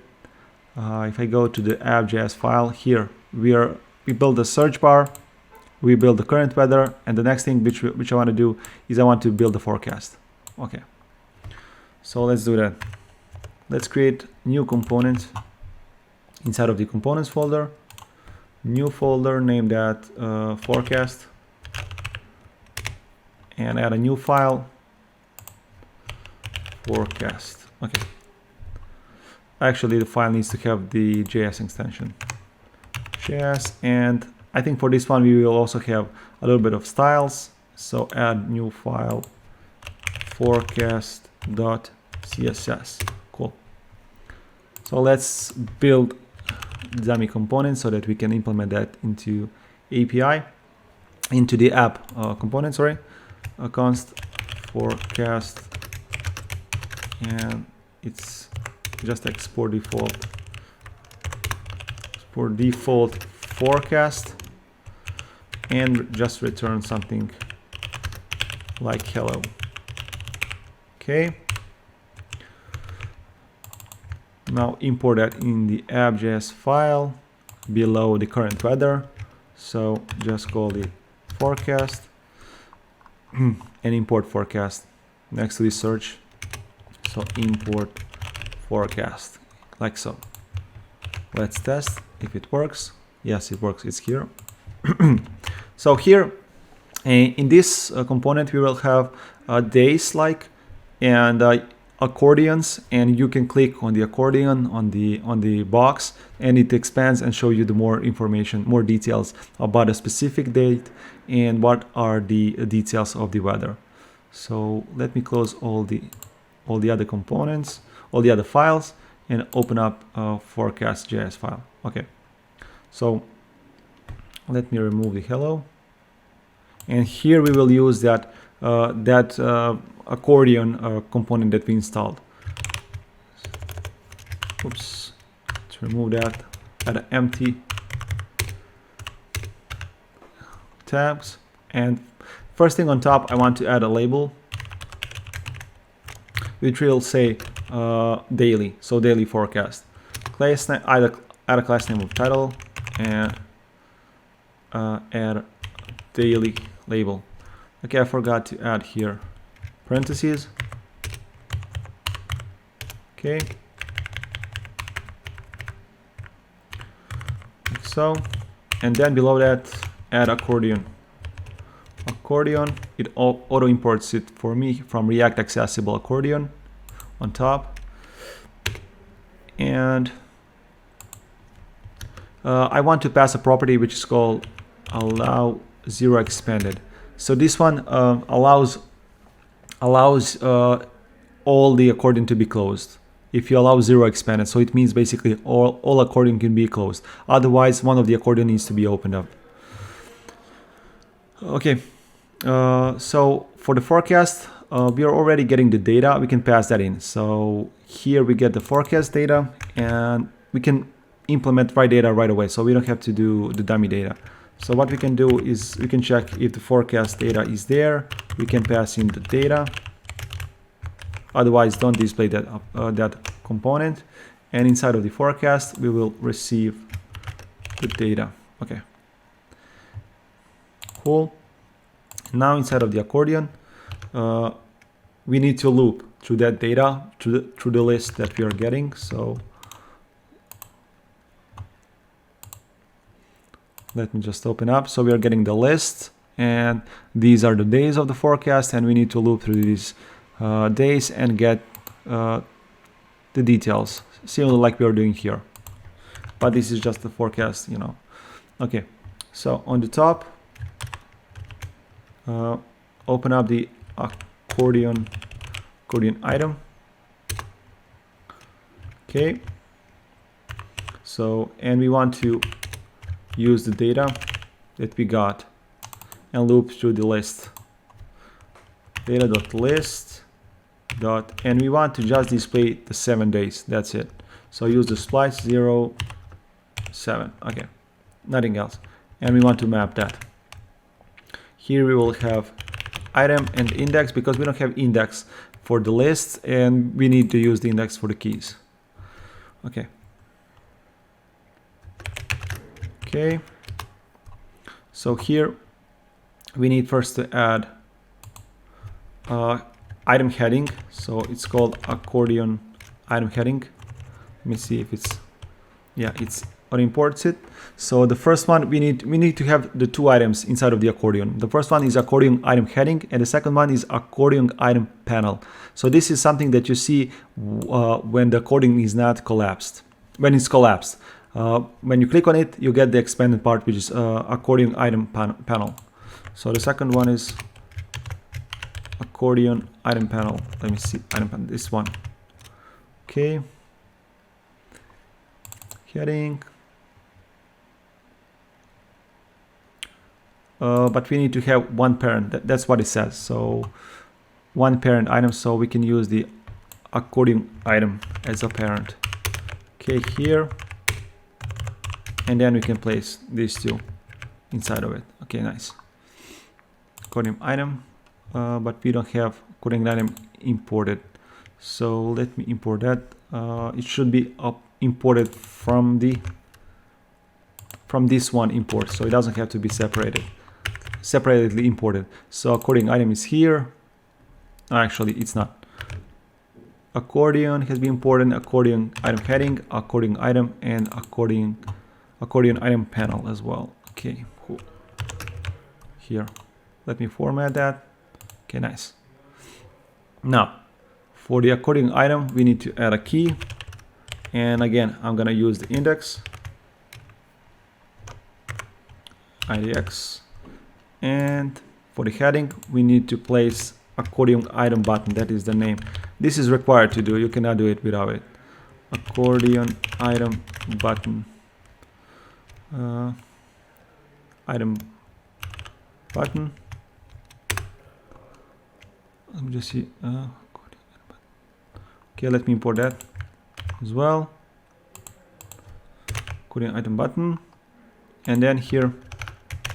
If I go to the app.js file here, we build the search bar, we build the current weather, and the next thing which I want to do is I want to build the forecast. Okay, so let's do that. Let's create new component inside of the components folder. New folder, name that forecast, and add a new file, forecast. Okay, actually the file needs to have the JS extension, JS, and I think for this one we will also have a little bit of styles. So add new file, forecast.css. Cool. So let's build dummy components so that we can implement that into API, into the app component. Sorry, const forecast, and it's just export default forecast, and just return something like hello. Okay. Now import that in the app.js file below the current weather. So just call it forecast and import forecast next to the search. So import forecast like so. Let's test if it works. Yes, it works. It's here. So here in this component we will have days like and accordions, and you can click on the accordion on the box, and it expands and show you the more information, more details about a specific date and what are the details of the weather. So let me close all the other components, all the other files, and open up a forecast.js file. Okay, so let me remove the hello, and here we will use that accordion component that we installed. Oops, let's remove that. Add empty tabs, and first thing on top I want to add a label which will say daily, so daily forecast. Class name, add a class name of title, and add daily label. Okay, I forgot to add here parentheses. Okay, like so, and then below that add accordion. It auto imports it for me from React accessible accordion on top, and I want to pass a property which is called allow zero expanded. So this one allows all the accordion to be closed. If you allow 0 expanded, so it means basically all accordion can be closed. Otherwise, one of the accordion needs to be opened up. Okay, so for the forecast, we are already getting the data. We can pass that in. So here we get the forecast data, and we can implement right data right away. So we don't have to do the dummy data. So what we can do is we can check if the forecast data is there. We can pass in the data. Otherwise, don't display that that component. And inside of the forecast, we will receive the data. Okay. Cool. Now inside of the accordion, we need to loop through that data through the list that we are getting. So let me just open up. So we are getting the list, and these are the days of the forecast, and we need to loop through these days and get the details, similar like we are doing here. But this is just the forecast, you know. Okay, so on the top, open up the accordion item. Okay, so and we want to use the data that we got and loop through the list. Data.list and we want to just display the 7 days. That's it. So use the splice 0, 7. Okay, nothing else. And we want to map that. Here we will have item and index, because we don't have index for the list, and we need to use the index for the keys. Okay. Okay. So here we need first to add item heading. So it's called accordion item heading. Let me see if it's, yeah, it's or imports it. So the first one, we need to have the two items inside of the accordion. The first one is accordion item heading, and the second one is accordion item panel. So this is something that you see when the accordion is not collapsed. When it's collapsed, when you click on it, you get the expanded part, which is accordion item panel. So the second one is accordion item panel. Let me see, item panel, this one. Okay. Heading. But we need to have one parent. That's what it says. So one parent item, so we can use the accordion item as a parent. Okay, here. And then we can place these two inside of it. Okay, nice. Accordion item, but we don't have accordion item imported. So let me import that. It should be imported from this one import, so it doesn't have to be separately imported. So accordion item is here. Actually, it's not. Accordion has been imported, accordion item heading, accordion item, and accordion item panel as well. Okay, cool. Here, let me format that. Okay, nice. Now, for the accordion item, we need to add a key. And again, I'm gonna use the index, IDX. And for the heading, we need to place accordion item button. That is the name. This is required to do. You cannot do it without it. Accordion item button. Item button. Let me just see. Okay, let me import that as well. Accordion item button. And then here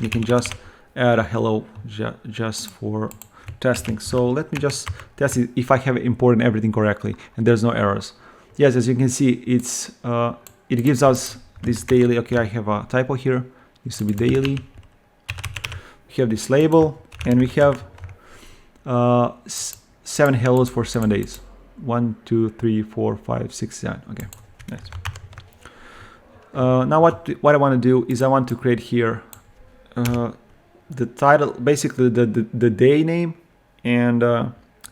you can just add a hello just for testing. So let me just test it if I have imported everything correctly and there's no errors. Yes, as you can see, it's it gives us this daily. Okay, I have a typo here. It used to be daily. We have this label, and we have 7 hellos for 7 days. 1, 2, 3, 4, 5, 6, 7. Okay, nice. Now what I want to do is I want to create here the title, basically the day name, and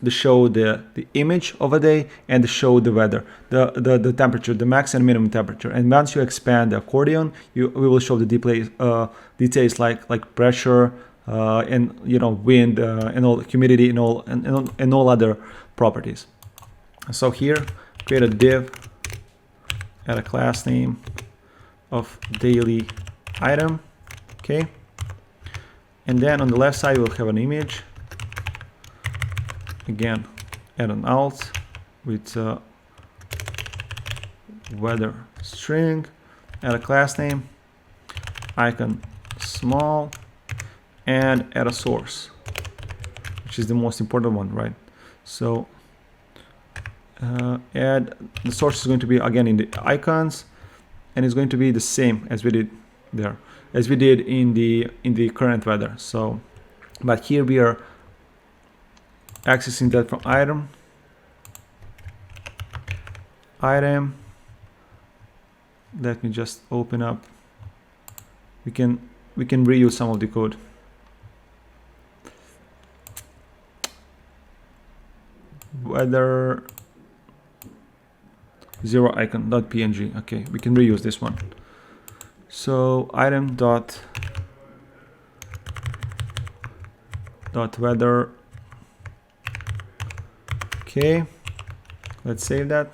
the show the image of a day, and the show the weather, the temperature, the max and minimum temperature. And once you expand the accordion, we will show the details like pressure and wind and all humidity and all other properties. So here, create a div, add a class name of daily item, okay? And then on the left side, we'll have an image. Again, add an alt with weather string, add a class name, icon small, and add a source, which is the most important one, right? So add the source is going to be again in the icons, and it's going to be the same as we did there, as we did in the current weather. So, but here we are accessing that from item. Let me just open up. We can reuse some of the code. Weather zero icon.png. Okay, we can reuse this one. So item dot weather. Okay, let's save that.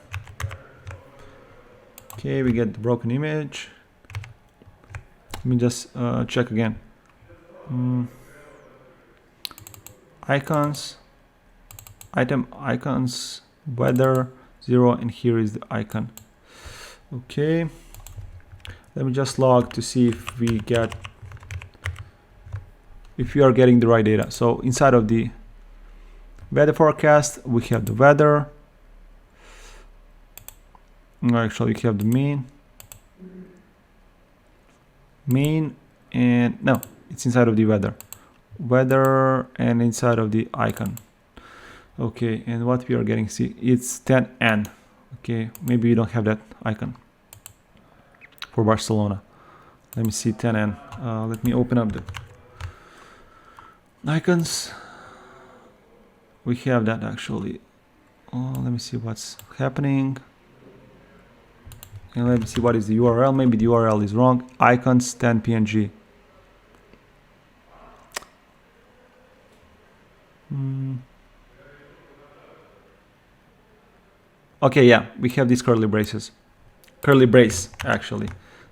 Okay, we get the broken image. Let me just check again. Icons, item icons, weather 0, and here is the icon. Okay, let me just log to see if we are getting the right data. So inside of the weather forecast, we have the weather. Actually, we have the main, and no, it's inside of the weather and inside of the icon. Okay, and what we are getting, see, it's 10N. Okay, maybe we don't have that icon for Barcelona. Let me see 10N. Let me open up the icons. We have that actually. Let me see what's happening. And let me see what is the URL. Maybe the URL is wrong. Icons 10png. Okay, yeah, we have these curly brace actually.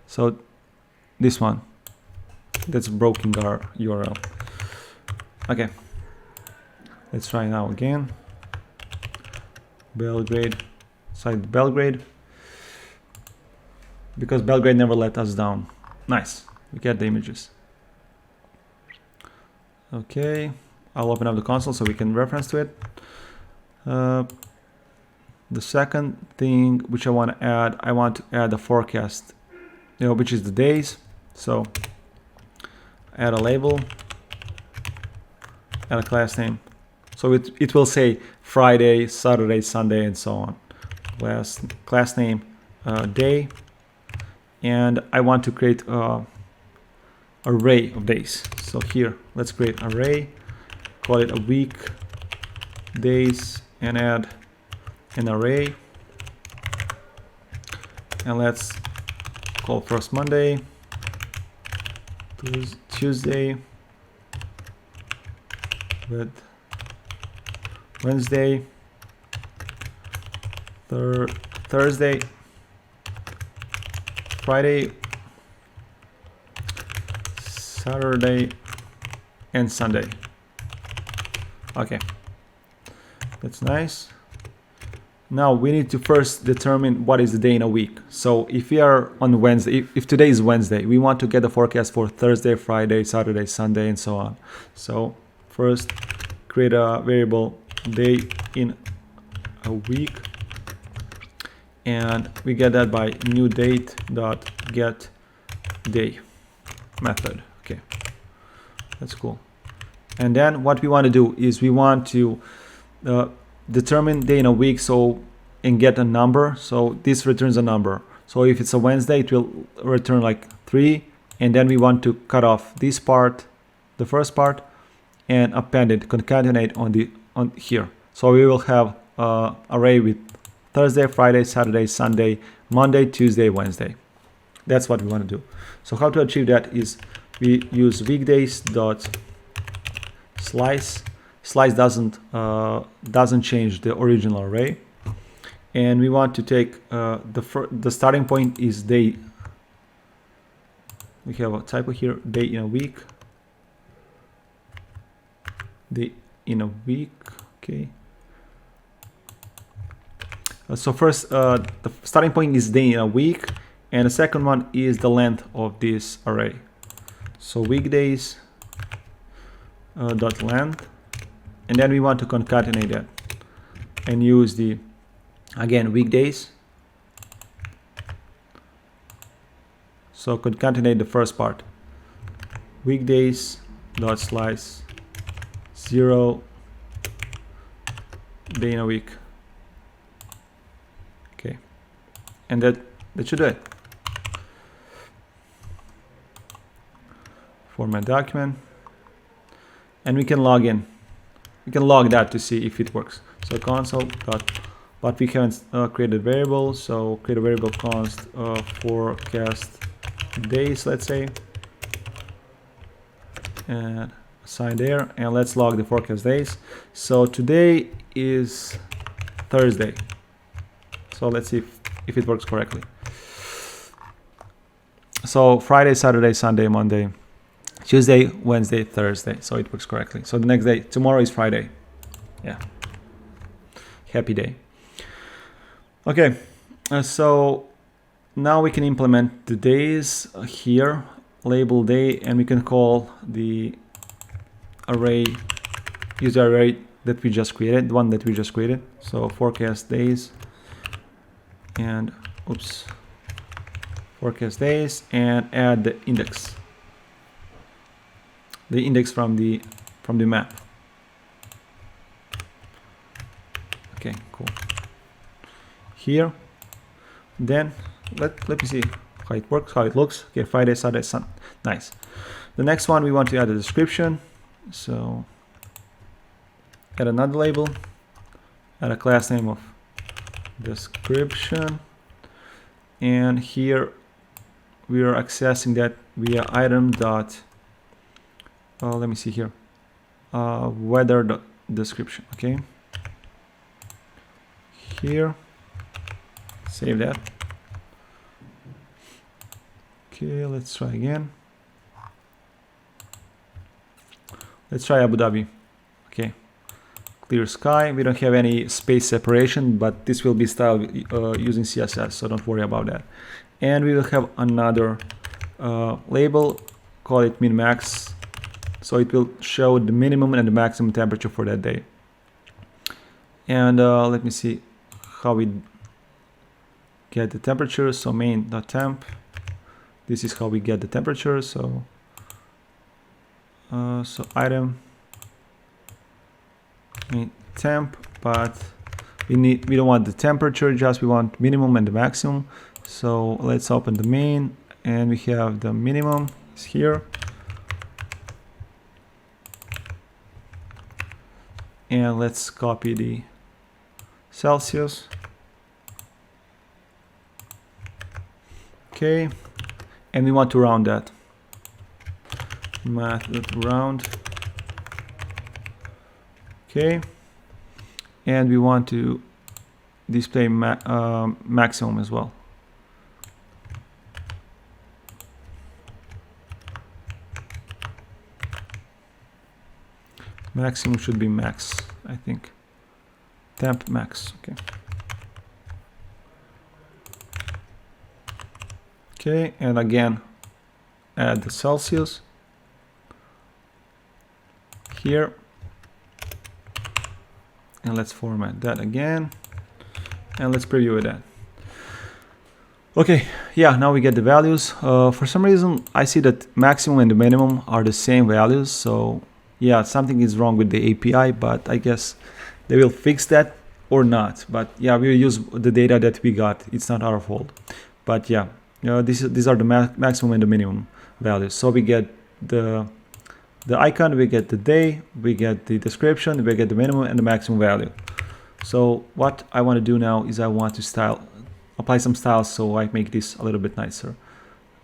So this one, that's broken our URL. Okay, let's try now again. Belgrade, site Belgrade. Because Belgrade never let us down. Nice, we get the images. Okay, I'll open up the console so we can reference to it. The second thing which I want to add, the forecast, which is the days. So add a label, add a class name. So it will say Friday, Saturday, Sunday, and so on. Class name, day. And I want to create an array of days. So here, let's create an array, call it a week, days, and add an array. And let's call first Monday, Tuesday, with Wednesday, Thursday, Friday, Saturday, and Sunday. Okay, that's nice. Now we need to first determine what is the day in a week. So if we are on Wednesday, if today is Wednesday, we want to get the forecast for Thursday, Friday, Saturday, Sunday, and so on. So first create a variable day in a week, and we get that by new date dot get day method. Okay, that's cool. And then what we want to do is we want to determine day in a week, and get a number. So this returns a number. So if it's a Wednesday, it will return like 3, and then we want to cut off this part, the first part, and append it, concatenate on here. So we will have array with Thursday, Friday, Saturday, Sunday, Monday, Tuesday, Wednesday. That's what we want to do. So how to achieve that is we use weekdays dot slice. Slice doesn't change the original array. and we want to take the starting point is day. We have a typo here, day in a week. Day in a week, okay. So first, the starting point is day in a week, and the second one is the length of this array. So weekdays dot length, and then we want to concatenate that and use the, again, weekdays. So concatenate the first part, weekdays dot slice 0 day in a week. Okay, and that should do it. Format document, and we can log in. We can log that to see if it works. So console dot, but we haven't created a variable, so create a variable const forecast days, let's say, and assign there, and let's log the forecast days. So today is Thursday, so let's see if it works correctly. So Friday, Saturday, Sunday, Monday, Tuesday, Wednesday, Thursday, so it works correctly. So the next day, tomorrow is Friday. Yeah, happy day. Okay, so now we can implement the days here, label day, and we can call the array, user array that we just created, the one that we just created. So forecast days, and oops, forecast days, and add the index from the map. Okay, cool. Here, then let me see how it works, how it looks. Okay, Friday, Saturday, Sun. Nice. The next one, we want to add a description. So add another label, add a class name of description, and here we are accessing that via item dot, let me see here, weather dot description. Okay, here, save that. Okay, let's try again. Let's try Abu Dhabi. Okay, clear sky. We don't have any space separation, but this will be styled using CSS, so don't worry about that. And we will have another label, call it min max, so it will show the minimum and the maximum temperature for that day. And let me see how we get the temperature. So main.temp, this is how we get the temperature. So so item main temp, but we don't want the temperature, just we want minimum and the maximum. So let's open the main, and we have the minimum is here, and let's copy the Celsius. Okay, and we want to round that. Math.round. Okay, and we want to display maximum as well. Maximum should be max, I think. Temp max. Okay. Okay, and again, add the Celsius here, and let's format that again, and let's preview that. Okay, yeah, now we get the values. For some reason, I see that maximum and the minimum are the same values, so yeah, something is wrong with the API, but I guess they will fix that or not. But yeah, we will use the data that we got. It's not our fault. But yeah, these are the maximum and the minimum values. So we get the icon, we get the day, we get the description, we get the minimum and the maximum value. So what I want to do now is I want to apply some styles so I make this a little bit nicer.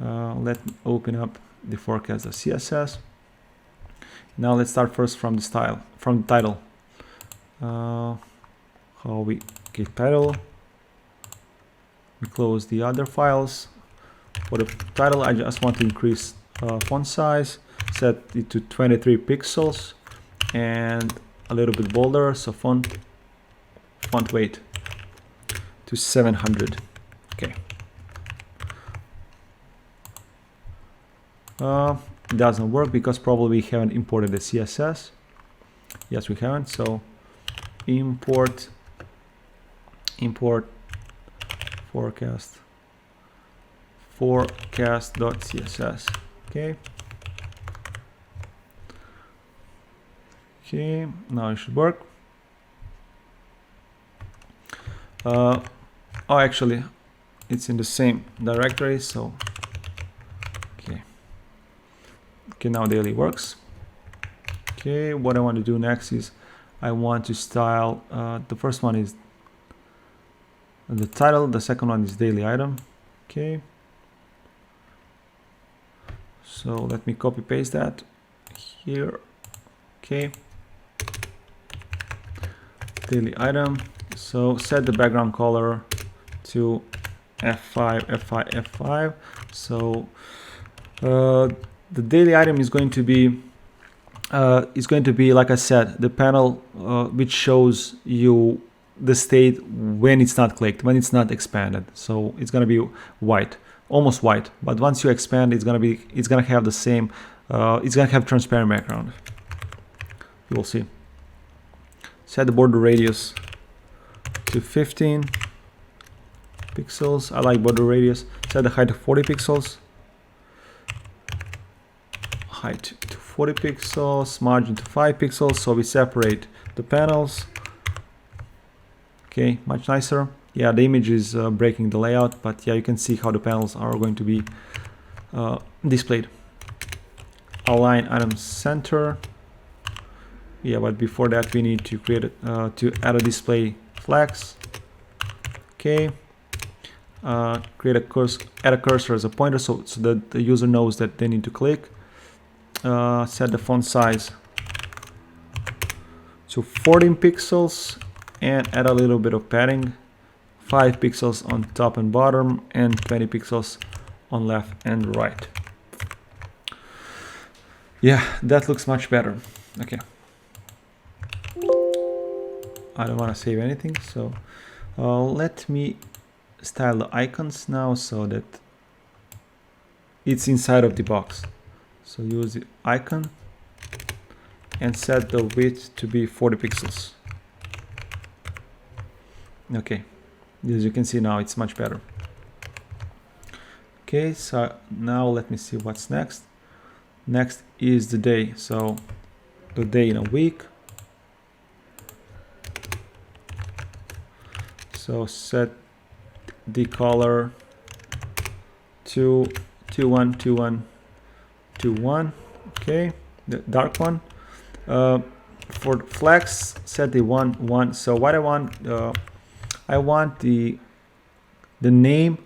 Let me open up the forecast.css. Now let's start first from the style, from the title. How we get title. We close the other files. For the title, I just want to increase font size, set it to 23 pixels and a little bit bolder, so font weight to 700. Okay. It doesn't work because probably we haven't imported the CSS. Yes, we haven't, so import forecast.css. Okay. Okay, now it should work. Oh, actually, it's in the same directory, so okay. Okay, now daily works. Okay, what I want to do next is I want to style, the first one is the title, the second one is daily item. Okay, so let me copy paste that here. Okay, daily item, so set the background color to F5, F5, F5. So the daily item is going to be like I said, the panel which shows you the state when it's not clicked, when it's not expanded. So it's going to be white, almost white, but once you expand, it's going to have the same, it's going to have transparent background. You will see. Set the border radius to 15 pixels. I like border radius. Set the height to 40 pixels. Height to 40 pixels, margin to 5 pixels, so we separate the panels. Okay, much nicer. Yeah, the image is breaking the layout, but yeah, you can see how the panels are going to be displayed. Align item center. Yeah, but before that we need to create to add a display flex. Okay. Create a cursor, add a cursor as a pointer, so that the user knows that they need to click. Set the font size to 14 pixels and add a little bit of padding, 5 pixels on top and bottom and 20 pixels on left and right. Yeah, that looks much better. Okay, I don't want to save anything, so let me style the icons now so that it's inside of the box. So use the icon and set the width to be 40 pixels. Okay, as you can see now, it's much better. Okay, so now let me see what's next. Next is the day, so the day in a week. So set the color to 2121. Okay, the dark one. For flex, set the 1. So what I want the name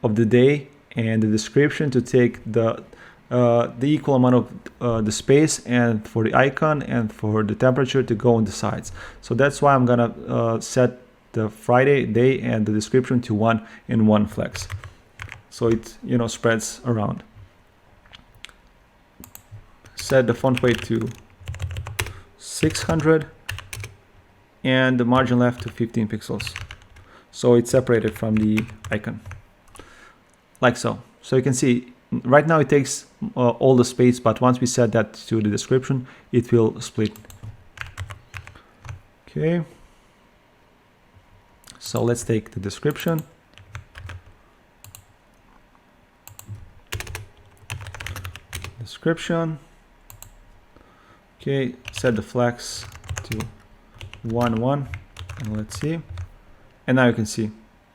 of the day and the description to take the equal amount of the space, and for the icon and for the temperature to go on the sides. So that's why I'm gonna set the Friday day and the description to 1 and 1 flex, so it spreads around. Set the font weight to 600 and the margin left to 15 pixels, so it's separated from the icon, like so. So you can see right now it takes all the space, but once we set that to the description, it will split. Okay, so let's take the description. Okay, set the flex to 1 and let's see, and now you can see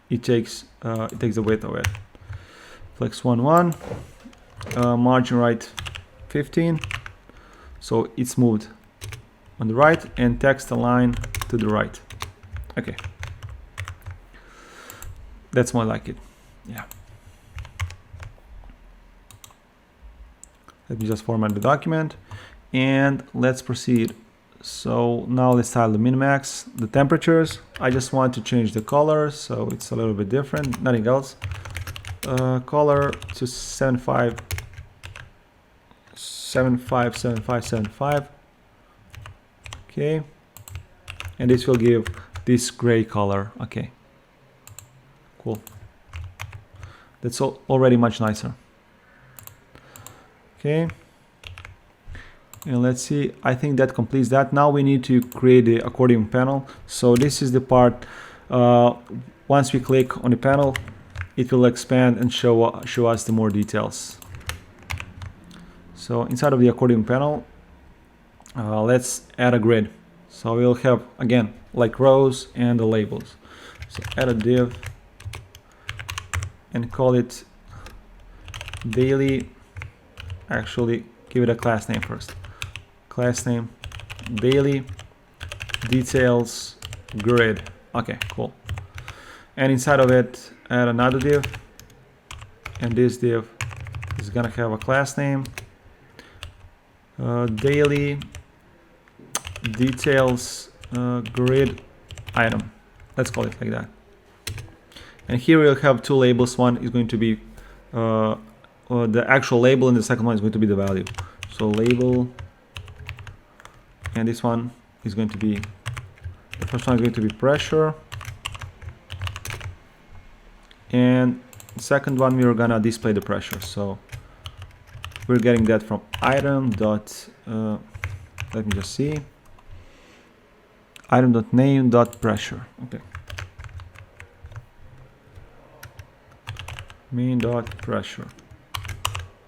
it takes the width of it. Flex 1 margin right 15, so it's moved on the right, and text align to the right. Okay, that's more like it. Yeah, let me just format the document and let's proceed. So now let's style the min-max. The temperatures, I just want to change the color, so it's a little bit different, nothing else. Color to 75, 75, 75, 75. Okay. And this will give this gray color. Okay. Cool. That's already much nicer. Okay. And let's see, I think that completes that. Now we need to create the accordion panel. So this is the part, once we click on the panel, it will expand and show us the more details. So inside of the accordion panel, let's add a grid. So we'll have, again, like rows and the labels. So add a div and call it daily. Actually, give it a class name first. Class name daily details grid. Okay, cool. And inside of it, add another div, and this div is gonna have a class name daily details grid item. Let's call it like that. And here we'll have two labels. One is going to be the actual label, and the second one is going to be the value. So label, and this one is going to be, the first one is going to be pressure, and the second one we're gonna display the pressure. So we're getting that from item dot let me just see, item dot name dot pressure. Okay, main dot pressure.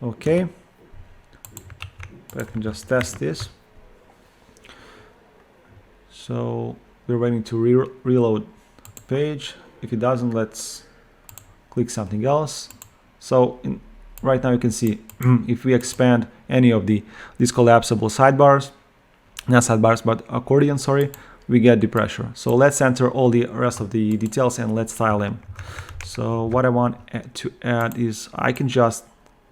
Okay, let me just test this. So we're waiting to reload the page. If it doesn't, let's click something else. So right now you can see if we expand any of these collapsible sidebars, not sidebars, but accordion, sorry, we get the pressure. So let's enter all the rest of the details and let's style them. So what I want to add is I can just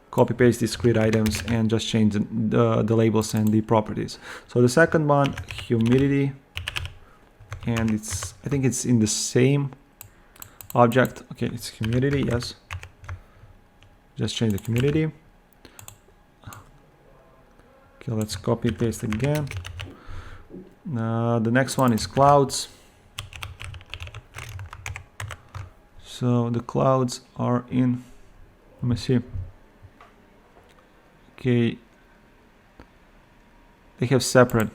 copy paste these grid items and just change the labels and the properties. So the second one, humidity, and I think it's in the same object. Okay, it's humidity, yes. Just change the humidity. Okay, let's copy paste again. The next one is clouds. So the clouds are in, let me see. Okay, they have separate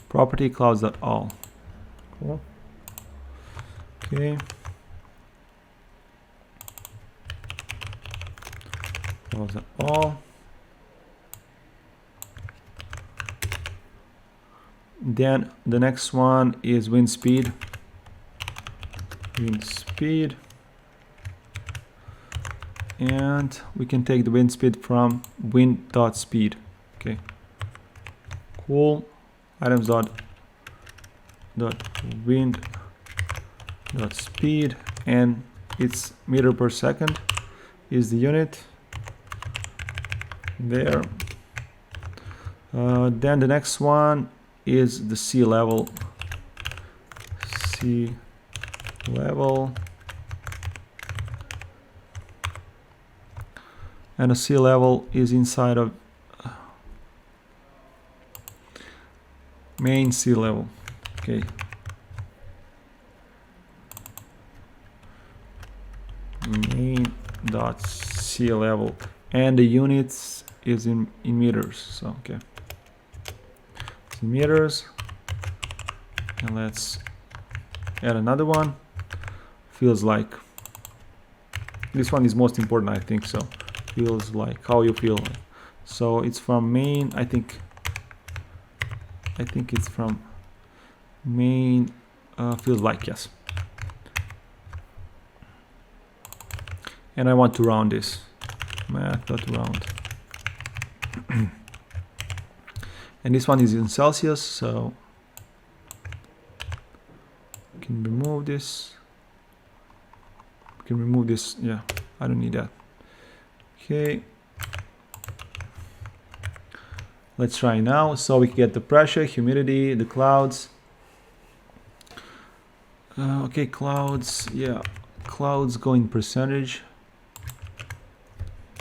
property clouds.all. Cool. Okay. Clouds.all. Then the next one is wind speed. Wind speed. And we can take the wind speed from wind.speed. Okay. Cool. Items dot wind dot speed, and it's meter per second is the unit there. Then the next one is the sea level. Sea level. And the sea level is inside of main sea level. Okay. Main dot sea level, and the units is in meters. So okay, it's in meters. And let's add another one. Feels like this one is most important, I think. So feels like, how you feel. So it's from main, I think it's from main, feels like, yes. And I want to round this, math.round. And this one is in Celsius, so we can remove this. We can remove this, yeah, I don't need that. Okay. Let's try now. So we can get the pressure, humidity, the clouds. Okay, clouds, yeah, clouds go in percentage,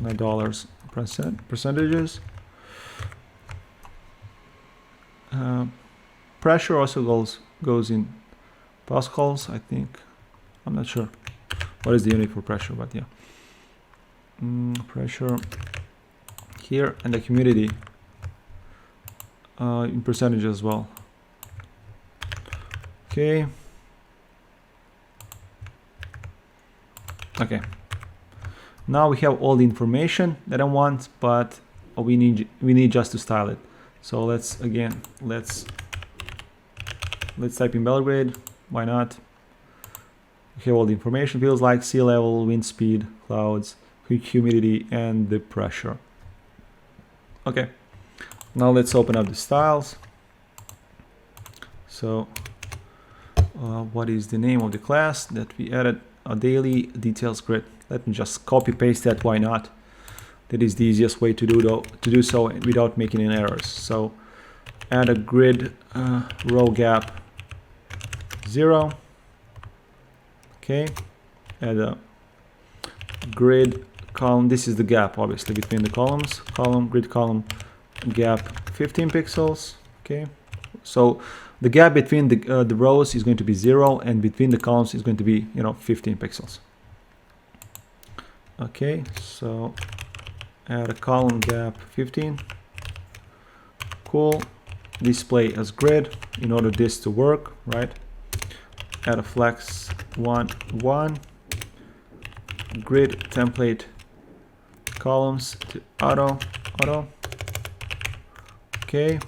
not dollars, percentages. Pressure also goes in pascals, I think. I'm not sure what is the unit for pressure, but yeah. Pressure here, and the humidity in percentage as well. Okay. Okay. Now we have all the information that I want, but we need just to style it. So let's type in Belgrade. Why not? We have all the information, feels like sea level, wind speed, clouds, humidity, and the pressure. Okay. Now let's open up the styles. So what is the name of the class that we added? A daily details grid. Let me just copy paste that. Why not? That is the easiest way to do so without making any errors. So add a grid row gap 0. Okay. Add a grid column. This is the gap, obviously, between the columns. Grid column gap 15 pixels. Okay. So the gap between the rows is going to be 0, and between the columns is going to be 15 pixels. Okay, so add a column gap 15. Cool. Display as grid in order this to work, right? Add a flex 1 grid template columns to auto. Okay.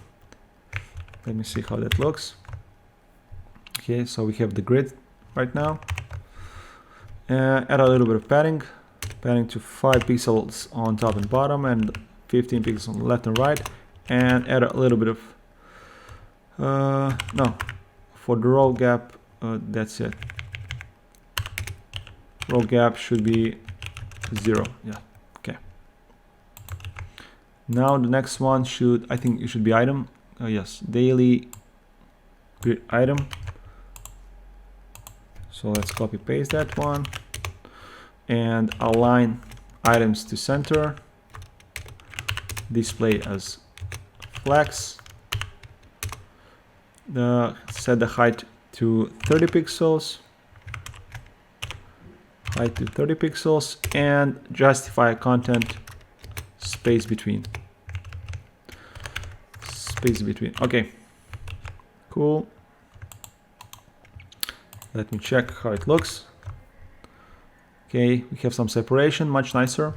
Let me see how that looks. Okay, so we have the grid right now. Add a little bit of padding to 5 pixels on top and bottom, and 15 pixels on left and right. And add a little bit of no, for the row gap, that's it. Row gap should be 0. Yeah. Okay. Now the next one I think it should be item. Yes, daily grid item. So let's copy paste that one and align items to center. Display as flex. Set the height to 30 pixels. Height to 30 pixels, and justify content space between. Okay, cool. Let me check how it looks. Okay, we have some separation, much nicer.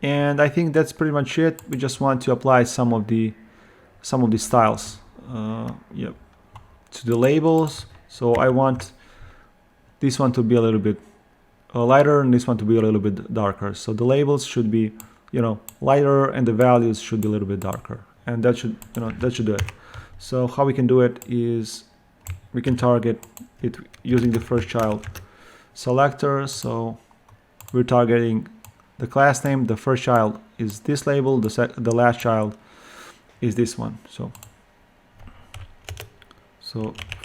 And I think that's pretty much it. We just want to apply some of the styles yep, to the labels. So I want this one to be a little bit lighter and this one to be a little bit darker. So the labels should be lighter, and the values should be a little bit darker, and that should do it. So how we can do it is we can target it using the first child selector. So we're targeting the class name. The first child is this label, the last child is this one. So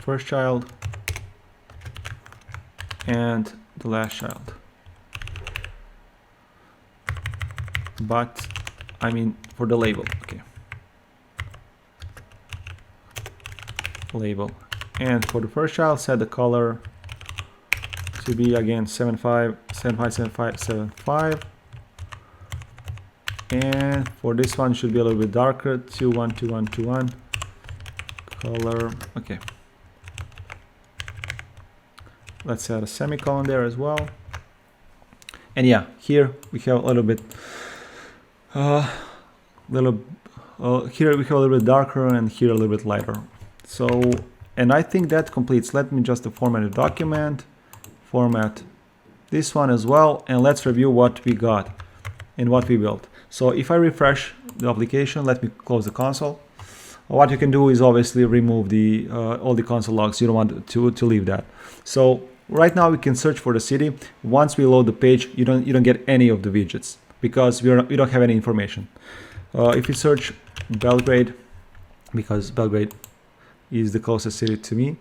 first child and the last child. But I mean for the label. Okay. Label. And for the first child, set the color to be again 757575. And for this one should be a little bit darker, 212121. Color. Okay. Let's add a semicolon there as well. And yeah, here we have a little bit here we have a little bit darker, and here a little bit lighter. So, and I think that completes. Let me just format a document, format this one as well, and let's review what we got and what we built. So if I refresh the application, let me close the console. What you can do is obviously remove the all the console logs. You don't want to leave that. So right now we can search for the city. Once we load the page, you don't get any of the widgets. because we don't have any information. If you search Belgrade, because Belgrade is the closest city to me,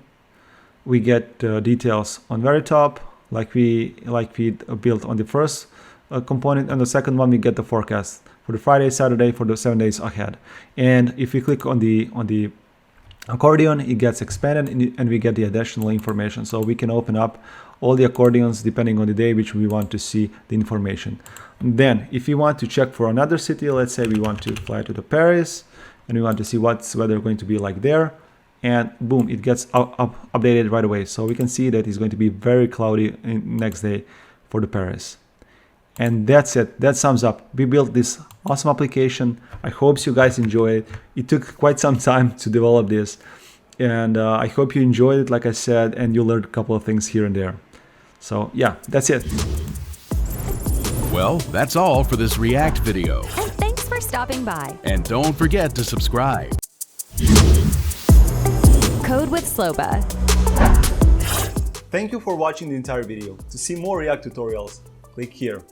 we get details on very top, like we built on the first component, and the second one we get the forecast for the Friday, Saturday, for the 7 days ahead. And if we click on the accordion, it gets expanded and we get the additional information. So we can open up all the accordions depending on the day which we want to see the information. And then if we want to check for another city, let's say we want to fly to the Paris and we want to see what's weather going to be like there, and boom, it gets updated right away. So we can see that it's going to be very cloudy next day for the Paris. And that's it. That sums up. We built this awesome application. I hope you guys enjoy it. It took quite some time to develop this, and I hope you enjoyed it, like I said, and you learned a couple of things here and there. So yeah, that's it. Well, that's all for this React video. And thanks for stopping by. And don't forget to subscribe. Code with Sloba. Thank you for watching the entire video. To see more React tutorials, click here.